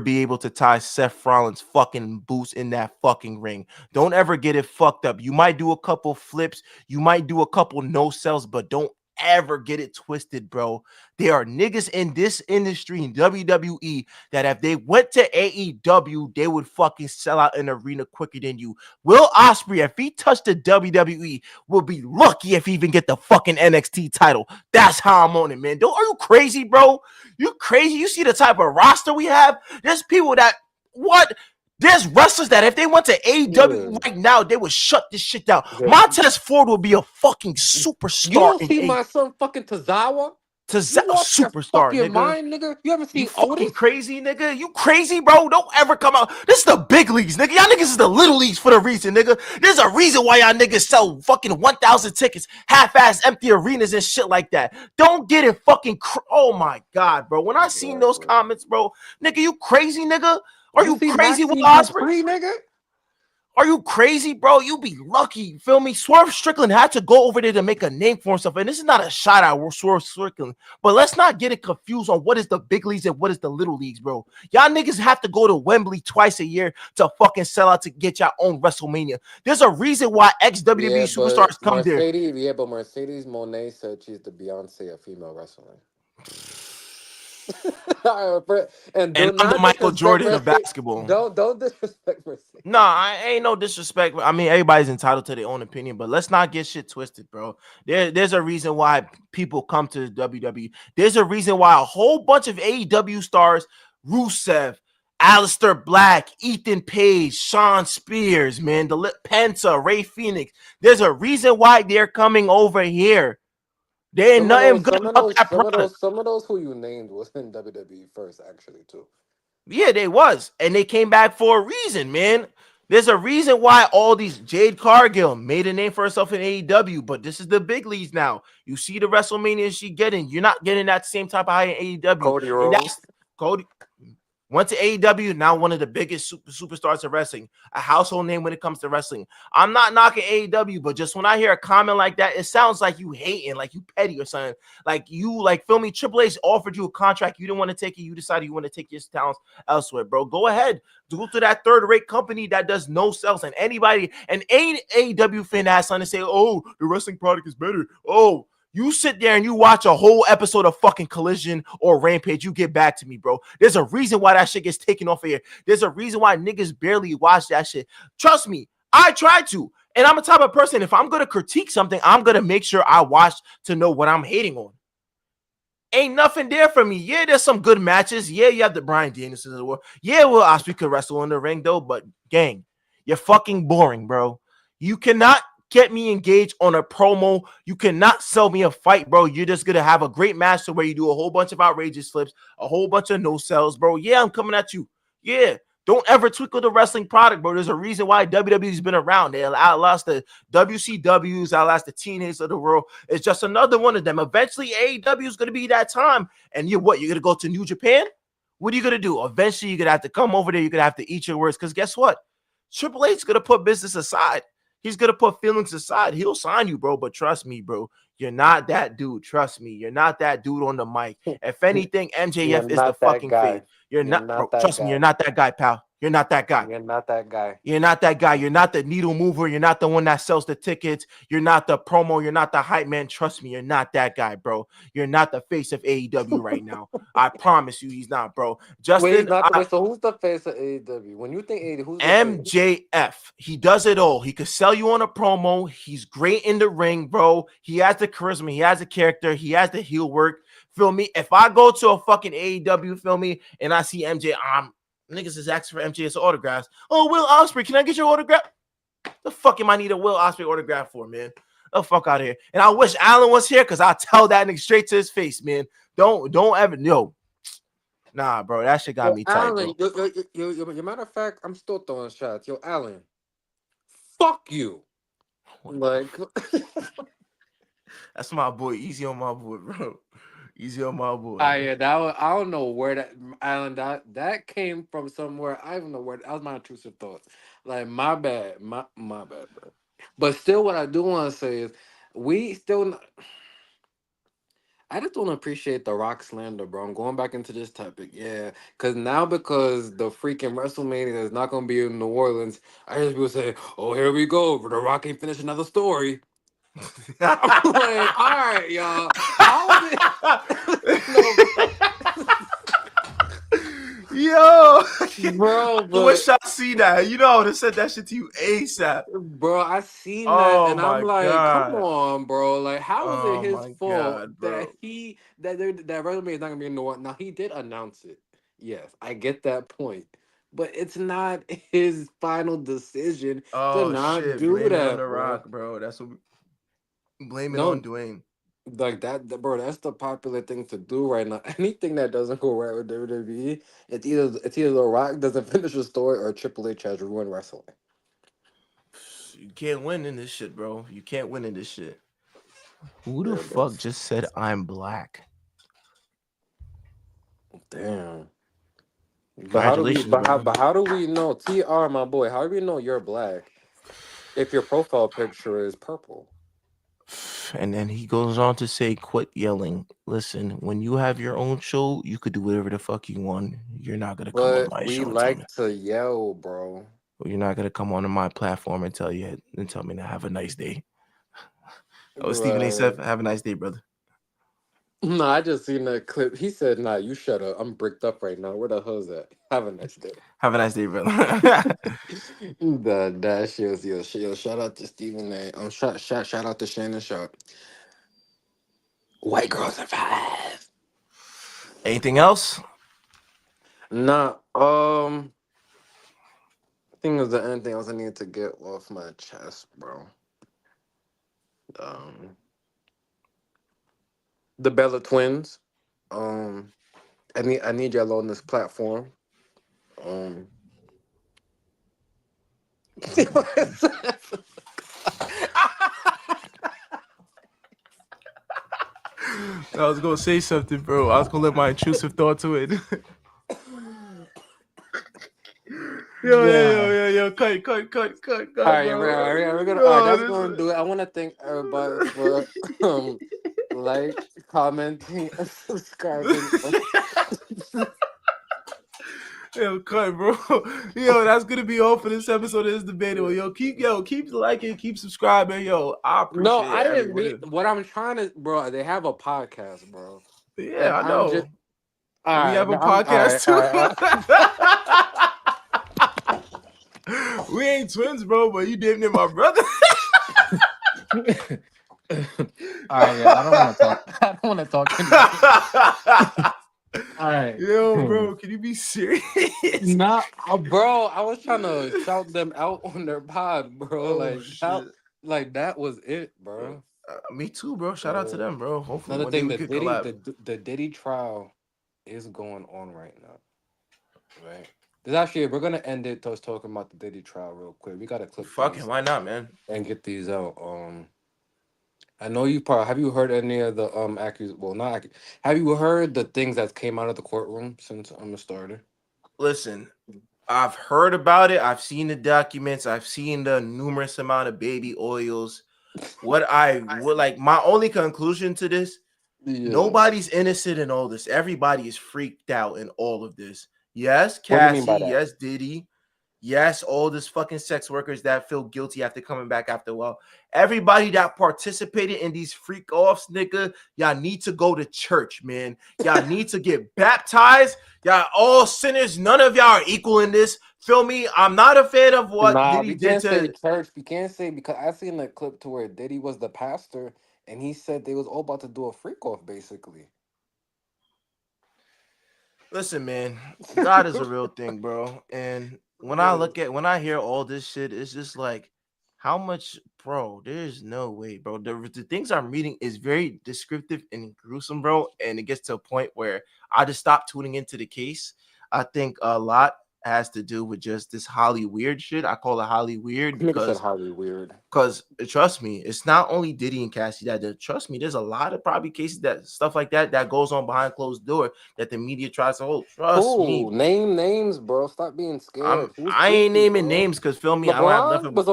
be able to tie Seth Rollins' fucking boots in that fucking ring. Don't ever get it fucked up. You might do a couple flips, you might do a couple no sells, but don't ever get it twisted, bro. There are niggas in this industry in WWE that if they went to AEW, they would fucking sell out an arena quicker than you. Will Ospreay, if he touched the WWE, will be lucky if he even get the fucking NXT title. That's how I'm on it, man. Are you crazy, bro? You crazy? You see the type of roster we have? There's people that what? There's wrestlers that if they went to AEW Yeah. right now, they would shut this shit down. Yeah. Montez Ford would be a fucking You superstar don't in see a my son fucking Tazawa? You a lost your superstar, fucking nigga. mind, nigga. You haven't You seen fucking Otis? crazy, nigga. You crazy, bro. Don't ever come out. This is the big leagues, nigga. Y'all niggas is the little leagues for the reason, nigga. There's a reason why y'all niggas sell fucking 1,000 tickets, half-ass empty arenas and shit like that. Don't get it fucking. Oh my god, bro. When I seen those Exactly. comments, bro, nigga, you crazy, nigga? Are You you see crazy, Will Maxine Ospreay? Dupree, nigga? Are you crazy, bro? You be lucky. Feel me? Swerve Strickland had to go over there to make a name for himself. And this is not a shot at Swerve Strickland. But let's not get it confused on what is the big leagues and what is the little leagues, bro. Y'all niggas have to go to Wembley twice a year to fucking sell out to get your own WrestleMania. There's a reason why ex-WWE superstars come there. But Mercedes Monet said she's the Beyonce of female wrestling. And And do I'm the not Michael disrespect Jordan of Mercedes. basketball. Don't disrespect Mercedes. Nah, I ain't no disrespect. I mean, everybody's entitled to their own opinion, but let's not get shit twisted, bro. There's a reason why people come to the WWE. There's a reason why a whole bunch of AEW stars, Rusev, Aleister Black, Ethan Page, Sean Spears, man, Penta, Ray Phoenix. There's a reason why they're coming over here. There ain't nothing good about that product. Some of those who you named was in WWE first, actually, too. Yeah, they was, and they came back for a reason, man. There's a reason why all these Jade Cargill made a name for herself in AEW, but this is the big leagues now. You see the WrestleMania she getting. You're not getting that same type of high in AEW. Cody And Rhodes. that's Cody. Went to AEW, now one of the biggest superstars of wrestling, a household name when it comes to wrestling. I'm not knocking AEW, but just when I hear a comment like that, it sounds like you hating, like you petty or something. Like you, like, feel me? Triple H offered you a contract, you didn't want to take it. You decided you want to take your talents elsewhere, bro. Go ahead, go to that third-rate company that does no sales, and anybody, and any AEW fan has something to say, oh, the wrestling product is better. Oh, you sit there and you watch a whole episode of fucking Collision or Rampage, you get back to me, bro. There's a reason why that shit gets taken off of here. There's a reason why niggas barely watch that shit. Trust me, I try to. And I'm a type of person, if I'm going to critique something, I'm going to make sure I watch to know what I'm hating on. Ain't nothing there for me. Yeah, there's some good matches. Yeah, you have the Bryan Danielsons of the world. Yeah, Will Ospreay could wrestle in the ring, though, but gang, you're fucking boring, bro. You cannot get me engaged on a promo. You cannot sell me a fight, bro. You're just gonna have a great match to where you do a whole bunch of outrageous flips, a whole bunch of no sells, bro. Yeah, I'm coming at you. Yeah. Don't ever twinkle the wrestling product, bro. There's a reason why WWE's been around. They outlost the WCWs, outlost the teenagers of the world. It's just another one of them. Eventually, AEW is going to be that time. And you're what? You're going to go to New Japan? What are you going to do? Eventually, you're going to have to come over there. You're going to have to eat your words. Because guess what? Triple H is going to put business aside. He's going to put feelings aside. He'll sign you, bro. But trust me, bro. You're not that dude. Trust me. You're not that dude on the mic. If anything, You're MJF is the not that fucking guy. face. You're You're not, bro. not that Trust me. You're guy. not that guy, pal. You're not that guy. You're not that guy. You're not that guy. You're not the needle mover. You're not the one that sells the tickets. You're not the promo. You're not the hype man. Trust me, you're not that guy, bro. You're not the face of AEW right now. I promise you, he's not, bro. Wait, he's Justin, not the wait. So who's the face of AEW? When you think AEW, who's the face? MJF. He does it all. He could sell you on a promo. He's great in the ring, bro. He has the charisma. He has the character. He has the heel work. Feel me? If I go to a fucking AEW, feel me, and I see MJ, niggas is asking for MJ's autographs. Oh, Will Ospreay, can I get your autograph? The fuck am I need a Will Ospreay autograph for, man? The fuck out of here. And I wish Allen was here because I'll tell that nigga straight to his face, man. Don't ever, yo. Nah, bro, that shit got me tight, Alan, bro. yo, matter of fact, I'm still throwing shots. Yo, Alan, fuck you. Like, That's my boy. Easy on my boy, bro. Easy on my boy. yeah, that was, I don't know where that Alan that came from somewhere. I don't know where that was my intrusive thoughts. Like, my bad, my bad, bro. But still, what I do want to say is, we still. I just don't appreciate the Rock slander, bro. I'm going back into this topic, yeah. Because the freaking WrestleMania is not gonna be in New Orleans, I just people say, "Oh, here we go. The Rock ain't finished another story." I'm like, all right, y'all. How is it? No, Yo, bro, I wish but I see that. You know, I would have said that shit to you ASAP. bro, I seen that Oh and I'm my like, come god. on, bro. Like, how is it Oh his my fault god, that bro. that resume is not gonna be in the one? Now he did announce it. Yes, I get that point. But it's not his final decision to Oh not shit, do blame it on that, the bro. Rock, bro. That's what blame it on No, Dwayne. like bro. That's the popular thing to do right now. Anything that doesn't go right with WWE, it's either The Rock doesn't finish a story or Triple H has ruined wrestling. You can't win in this shit, bro. You can't win in this shit. Who the Yeah, bro. fuck just said I'm black? Damn. But how do we? Congratulations, brother. But how do we know? Tr, my boy. How do we know you're black if your profile picture is purple? And then he goes on to say, quit yelling. Listen, when you have your own show, you could do whatever the fuck you want. You're not gonna come on But my we show and tell me. like to yell, bro. You're not gonna come onto my platform and tell me to have a nice day. Oh, Stephen A. Right. Seth, have a nice day, brother. No, I just seen that clip. He said, "Nah, you shut up. I'm bricked up right now. Where the hell's that? Have a nice day." Have a nice day, brother. That shit was yo. Shout out to Stephen A. Shout out to Shannon Sharp. White girls survive. Anything else? Nah, I think is there anything else I need to get off my chest, bro? Um, the Bella Twins. Um, I need y'all on this platform. Um, I was gonna say something, bro. I was gonna let my intrusive thought to it. Nah. Yo, All cut, right, bro. we're gonna. All right, Yo, that's gonna do it. I want to thank everybody for like, commenting, and subscribing. yo, cut, bro. Yo, that's gonna be all for this episode of This Debatable. Keep liking, keep subscribing. Yo, I No, appreciate I didn't everyone. mean what I'm trying to, bro. They have a podcast, bro, Yeah, and I I'm just know. all We right. have a Now I'm all right, podcast all too. right. All We ain't twins, bro, but you damn near my brother. All right, yeah. I don't want to talk. I don't want to talk anymore. All right. Yo, bro, can you be serious? Nah. Bro, I was trying to shout them out on their pod, bro. Oh shit. Like that was it, bro. Me too, bro. Shout out to them, bro. Hopefully Another one day thing, we could collab. The Diddy trial is going on right now, right? There's actually we're gonna end it to us talking about the Diddy trial real quick. We gotta clip Fucking these why not, man? and get these out. I know you probably have you heard any of the well, not have you heard the things that came out of the courtroom since I'm a starter? Listen, I've heard about it. I've seen the documents. I've seen the numerous amount of baby oils. What I would like, my only conclusion to this: Yeah. nobody's innocent in all this. Everybody is freaked out in all of this. Yes, What do you mean Cassie. by that? Yes, Diddy. Yes, all this fucking sex workers that feel guilty after coming back after a while. Everybody that participated in these freak offs, nigga, y'all need to go to church, man. Y'all need to get baptized. Y'all all sinners. None of y'all are equal in this. Feel me? I'm not a fan of what Nah, Diddy we did can't say to. church. We can't say because I seen a clip to where Diddy was the pastor and he said they was all about to do a freak off, basically. Listen, man, God is a real thing, bro. And when I hear all this shit, it's just like, how much, bro? There's no way, bro. The things I'm reading is very descriptive and gruesome, bro. And it gets to a point where I just stopped tuning into the case. I think a lot has to do with just this Holly weird shit. I call it Holly weird Nigga said because highly weird. trust me, it's not only Diddy and Cassie that do. Trust me, there's a lot of probably cases that stuff like that goes on behind closed door that the media tries to hold. Trust Who? me, Name names, bro. Stop being scared. Who's I ain't freaky, naming bro? names because feel me, I don't have LeBron? nothing but.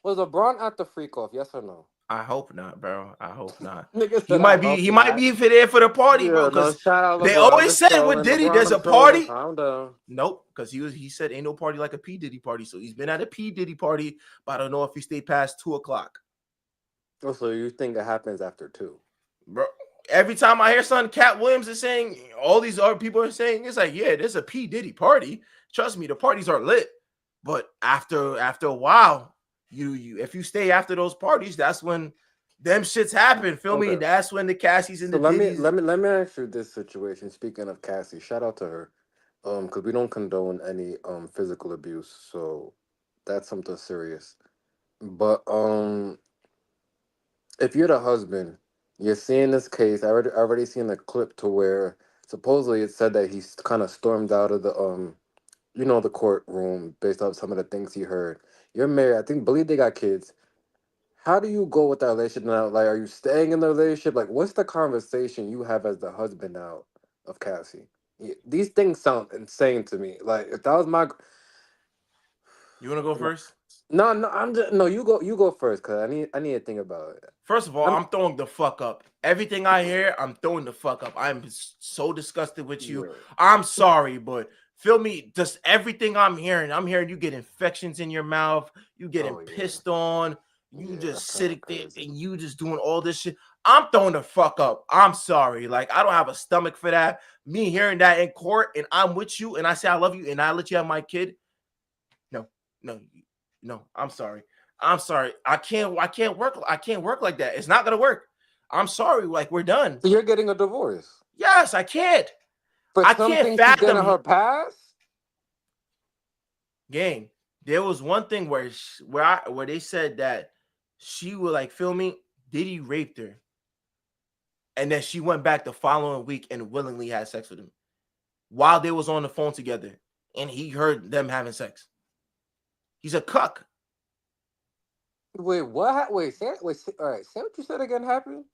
Was LeBron at the freak off? Yes or no? I hope not, bro. I hope not. Nigga He said I might be. hope He might not. be for there for the party, bro. Yeah, no, Because shout out they LeBron. I'm always just said with trolling. Diddy, LeBron, there's I'm a trolling. party. Calm down. Nope, because he said ain't no party like a P Diddy party. So he's been at a P Diddy party, but I don't know if he stayed past 2 o'clock. Oh, so you think it happens after 2? Bro, every time I hear something, Cat Williams is saying, all these other people are saying, it's like, yeah, there's a P Diddy party. Trust me, the parties are lit. But after a while, you if you stay after those parties, that's when them shits happen. Feel me? Okay. That's when the Cassies and So the Diddies. let me ask you this situation. Speaking of Cassie, shout out to her. Because we don't condone any physical abuse, so that's something serious. But if you're the husband, you're seeing this case. I already seen a clip to where supposedly it said that he's kind of stormed out of the the courtroom based off some of the things he heard. You're married. I think believe they got kids. How do you go with that relationship now? Like, are you staying in the relationship? Like, what's the conversation you have as the husband now of Cassie? These things sound insane to me. Like, if that was my You wanna go first? no, no, I'm just no. You go first, cause I need to think about it. First of all, I'm I'm throwing the fuck up. Everything I hear, I'm throwing the fuck up. I'm so disgusted with you. yeah. I'm sorry, but feel me, just everything I'm hearing you get infections in your mouth, you getting Oh yeah, pissed on, you yeah. That's just kind of sitting there crazy. and you just doing all this shit. I'm throwing the fuck up. I'm sorry. Like, I don't have a stomach for that. Me hearing that in court and I'm with you and I say I love you and I let you have my kid. No, no, no. I'm sorry. I'm sorry. I can't work like that. It's not gonna work. I'm sorry. Like, we're done. So you're getting a divorce Yes, I can't. for I can't something she did in fathom, her past. gang. There was one thing where where they said that she would like filming Diddy raped her, and then she went back the following week and willingly had sex with him while they was on the phone together, and he heard them having sex. He's a cuck. Wait, what? Wait, all right, say what you said again happened.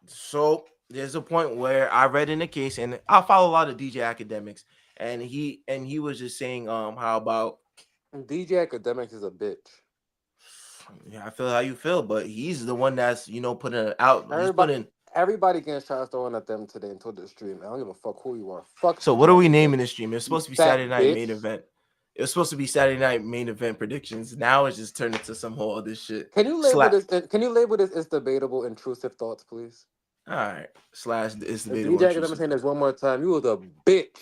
So there's a point where I read in the case, and I follow a lot of DJ academics, and he was just saying, how about, DJ Academics is a bitch. yeah, I feel how you feel, but he's the one that's putting it out. He's Everybody, putting. everybody getting shots thrown at them today until the stream. I don't give a fuck who you are. Fuck So DJ what are we Academics. naming this stream? It's You supposed to be fat Saturday night main bitch. event. It was supposed to be Saturday night main event predictions. Now it's just turned into some whole other shit. Can you label Slap. this? Can you label this as debatable, intrusive thoughts, please? All right. Slash is If debatable DJ Academics intrusive. saying this one more time, you was a bitch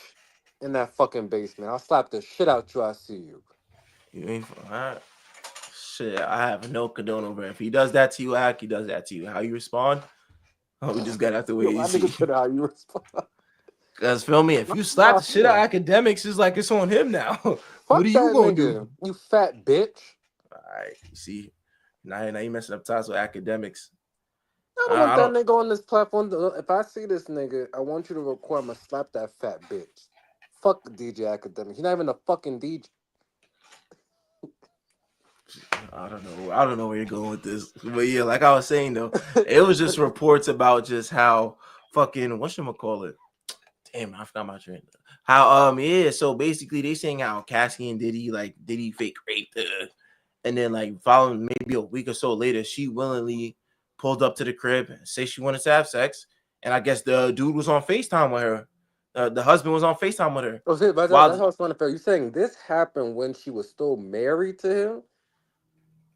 in that fucking basement. I'll slap the shit out you. I see you. You ain't all right. Shit. I have no condone over it. If he does that to you, Ack, he does that to you. How you respond? Oh, we just gotta have to Yo, wait my and see. nigga said how you respond. Cause feel me, if you slap Nah, the shit out of yeah. academics, it's like it's on him now. What are Fuck you that gonna do? nigga. You fat bitch. All right, you see, now you messing up ties with academics. I don't want I that don't. nigga on this platform. If I see this nigga, I want you to record. I'ma slap that fat bitch. Fuck DJ Academic. He's not even a fucking DJ. I don't know. I don't know where you're going with this, but yeah, like I was saying though, it was just reports about just how fucking whatchamacallit. Damn, I forgot my train. How yeah, so basically they saying how Cassie and Diddy fake raped her, and then like following maybe a week or so later, she willingly pulled up to the crib and say she wanted to have sex, and I guess the dude was on FaceTime with her. The husband was on FaceTime with her. Oh shit, but that's While how it's fun to feel. You saying this happened when she was still married to him?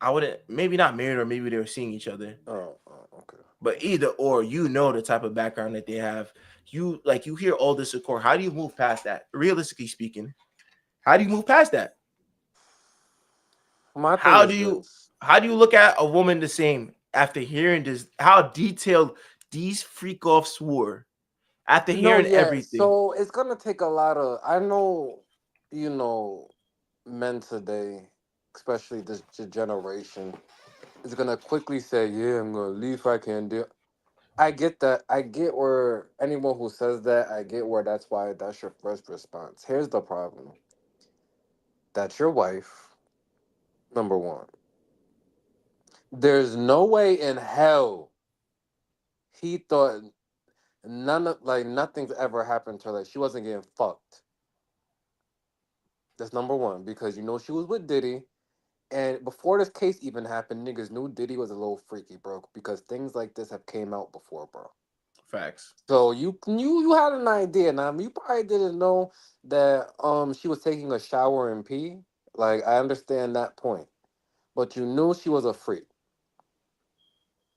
I wouldn't, maybe not married, or maybe they were seeing each other. Okay. But either or, the type of background that they have. You hear all this support. How do you move past that? Realistically speaking, how do you move past that? My thing How is do you this. how do you look at a woman the same after hearing this? How detailed these freak offs were after No, hearing yeah. everything. So it's gonna take a lot of. I know, you know, men today, especially this generation, is gonna quickly say, "Yeah, I'm gonna leave. If I can't do." I get that. I get where anyone who says that. I get where that's why that's your first response. Here's the problem. That's your wife. Number one. There's no way in hell he thought nothing's ever happened to her. Like she wasn't getting fucked. That's number one because you know she was with Diddy. And before this case even happened, niggas knew Diddy was a little freaky, bro. Because things like this have came out before, bro. Facts. So you had an idea. Now you probably didn't know that she was taking a shower and pee. Like I understand that point, but you knew she was a freak.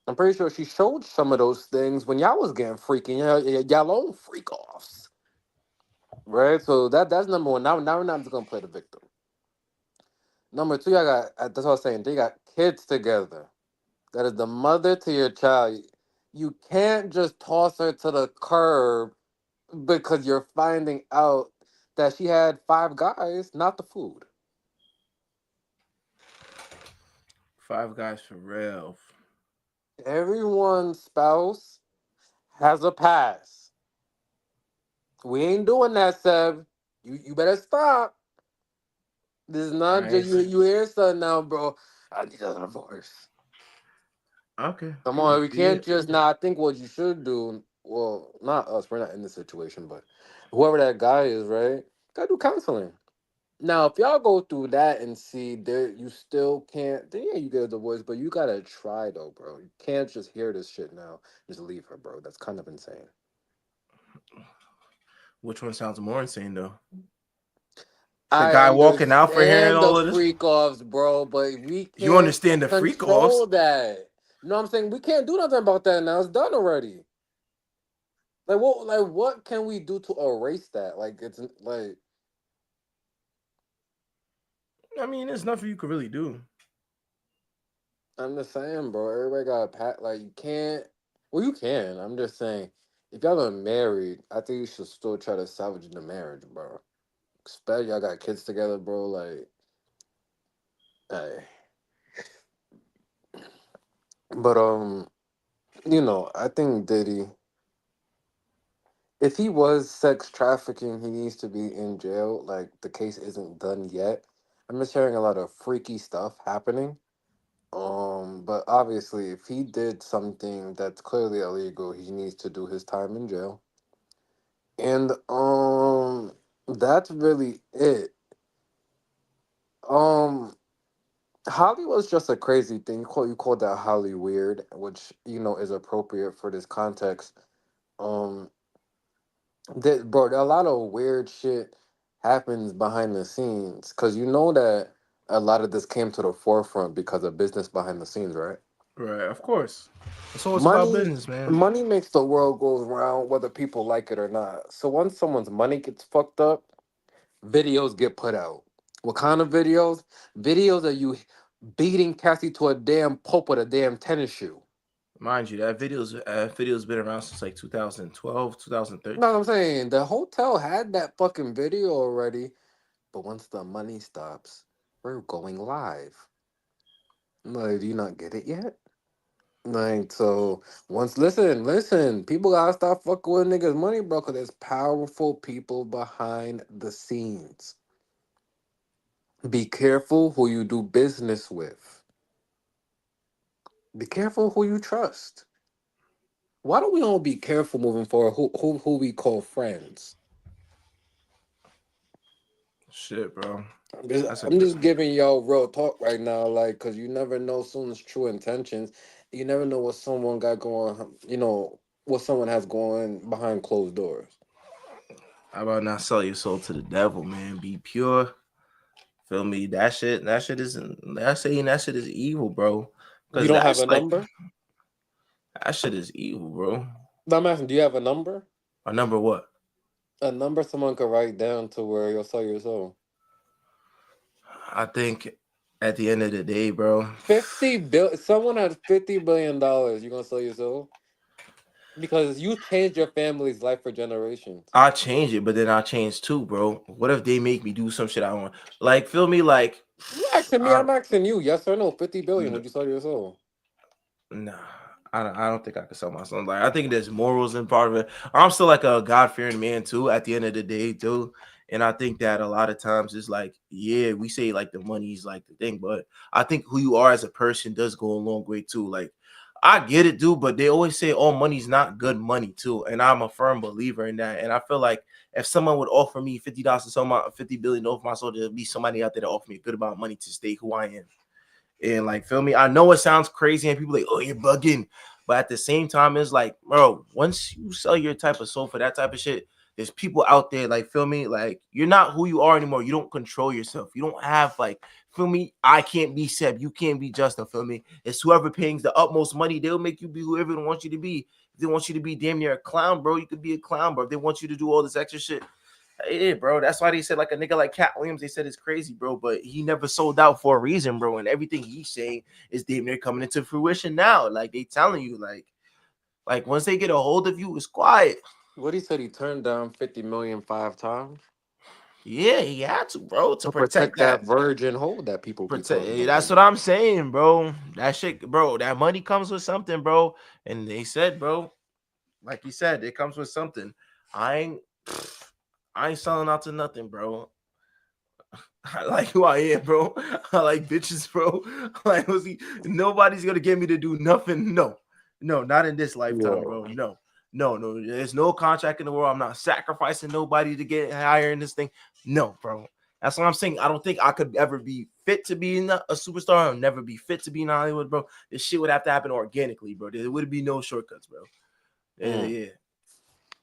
I'm pretty sure she showed some of those things when y'all was getting freaky. Y'all own freak offs, right? So that's number one. Now we're not just gonna play the victim. Number two, y'all got that's what I was saying. They got kids together. That is the mother to your child. You can't just toss her to the curb because you're finding out that she had five guys, not the food. Five Guys for real. Everyone's spouse has a pass. We ain't doing that, Seb. You better stop. This is not just Nice. you hear something now, bro. I need a divorce. Okay. Come I on, we see can't it. just now. I think what you should do, well, not us, we're not in this situation, but whoever that guy is, right? Gotta do counseling. Now, if y'all go through that and see there you still can't, then yeah, you get a divorce, but you gotta try though, bro. You can't just hear this shit now. Just leave her, bro. That's kind of insane. Which one sounds more insane though? The I guy walking out for hearing understand the all of this. freak offs, bro, but we You can't understand the freak offs? control that. You know what I'm saying? We can't do nothing about that now. It's done already. What can we do to erase that? Like it's like I mean, there's nothing you could really do. I'm just saying, bro. Everybody got a pat. Like you can't. Well, you can. I'm just saying, if y'all are married, I think you should still try to salvage the marriage, bro. Especially y'all got kids together, bro. Like, hey. But I think Diddy, if he was sex trafficking, he needs to be in jail. Like the case isn't done yet. I'm just hearing a lot of freaky stuff happening. But obviously, if he did something that's clearly illegal, he needs to do his time in jail. And that's really it. Um, Hollywood's just a crazy thing. You call that Holly weird, which is appropriate for this context. Um, bro, a lot of weird shit happens behind the scenes because you know that a lot of this came to the forefront because of business behind the scenes, right? Right, of course. It's always about Money, business, man. money makes the world go round, whether people like it or not. So once someone's money gets fucked up, videos get put out. What kind of videos? Videos of you beating Cassie to a damn pulp with a damn tennis shoe. Mind you, that video's been around since like 2012, You know 2013. what I'm saying? The hotel had that fucking video already, but once the money stops, we're going live. Like, do you not get it yet? Like, so once, listen, people gotta stop fucking with niggas' money, bro, because there's powerful people behind the scenes. Be careful who you do business with. Be careful who you trust. Why don't we all be careful moving forward? Who we call friends? Shit, bro. I'm just, That's a I'm good. just giving y'all real talk right now, like, cause you never know someone's true intentions. You never know what someone got going. What someone has going behind closed doors. How about not sell your soul to the devil, man? Be pure. Feel me? That shit isn't. That saying that shit is evil, bro. You Because don't have that's a like number? that shit is evil, bro. No, I'm asking, do you have a number? A number what? A number someone could write down to where you'll sell your soul. I think at the end of the day, bro, 50 bill. Someone has $50 billion. You gonna sell your soul because you changed your family's life for generations. I change it, but then I change too, bro. What if they make me do some shit I want? Like, feel me? Like, You asking me? I, I'm asking you. Yes or no? 50 billion. Would you sell your soul? nah, I don't think I could sell my son. Like, I think there's morals in part of it. I'm still like a God fearing man too. At the end of the day, too, and I think that a lot of times it's like, yeah, we say like the money's like the thing, but I think who you are as a person does go a long way too. Like, I get it, dude, but they always say all money's not good money too, and I'm a firm believer in that. And I feel like if someone would offer me $50 to sell my 50 billion over my soul, there'd be somebody out there to offer me a good amount of money to stay who I am. And like, feel me? I know it sounds crazy and people like, oh, you're bugging. But at the same time, it's like, bro, once you sell your type of soul for that type of shit, there's people out there, like, feel me? Like, you're not who you are anymore. You don't control yourself. You don't have, like, feel me? I can't be Seb. You can't be Justin, feel me? It's whoever pays the utmost money, they'll make you be whoever they want you to be. If they want you to be damn near a clown, bro, you could be a clown, bro. If they want you to do all this extra shit, yeah, bro. That's why they said like a nigga like Cat Williams, they said it's crazy, bro. But he never sold out for a reason, bro. And everything he's saying is damn near coming into fruition now. Like they telling you, like once they get a hold of you, it's quiet. What he said he turned down 50 million 5 times Yeah, he had to, bro, to to protect protect that that. virgin hold that people keep Protect. talking about. That's what I'm saying, bro. That shit, bro. That money comes with something, bro. And they said, bro, like you said, it comes with something. I ain't, I ain't selling out to nothing, bro. I like who I am, bro. I like bitches, bro. Like, was he? Nobody's gonna get me to do nothing. No, no, not in this lifetime, Yo, bro. No, no, no. There's no contract in the world. I'm not sacrificing nobody to get higher in this thing. No, bro. That's what I'm saying. I don't think I could ever be fit to be a superstar. I'll never be fit to be in Hollywood, bro. This shit would have to happen organically, bro. There would be no shortcuts, bro. Yeah, mm, yeah.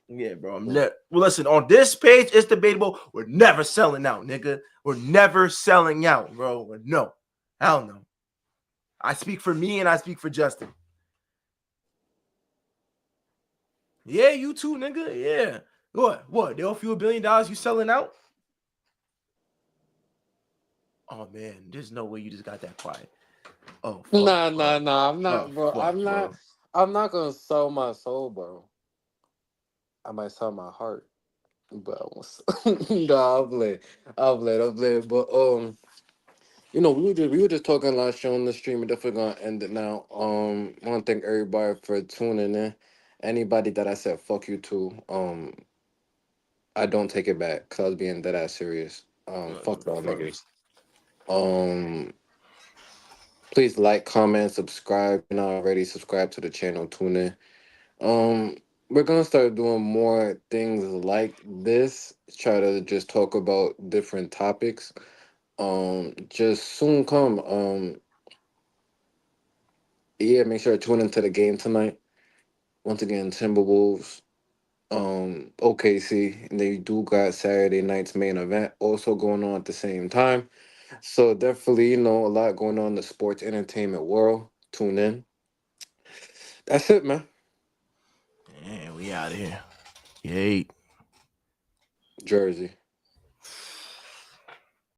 Yeah, bro. mm. Well, listen, on this page, it's debatable. We're never selling out, nigga. We're never selling out, bro. No. Hell no. I speak for me and I speak for Justin. Yeah, you too, nigga. Yeah. What? What? They offer you $1 billion, you selling out? Oh man, there's no way you just got that quiet. Oh fuck, Nah, bro. nah, nah. I'm Oh not, bro. fuck, I'm not. bro. I'm not gonna sell my soul, bro. I might sell my heart, but I won't no, I'll play. But we were just talking last show on the stream. We're definitely gonna end it now. I want to thank everybody for tuning in. Anybody that I said fuck you to, I don't take it back because I was being dead ass serious. No, Fuck y'all fuck. niggas. Um, Please like, comment, subscribe. If you're not already subscribe to the channel. Tune in. Um, we're gonna start doing more things like this. Try to just talk about different topics. Just soon come. Yeah, make sure to tune into the game tonight. Once again, Timberwolves, OKC, and they do got Saturday night's main event also going on at the same time. So definitely, a lot going on in the sports entertainment world. Tune in. That's it, man. And we out of here. Yay. Jersey.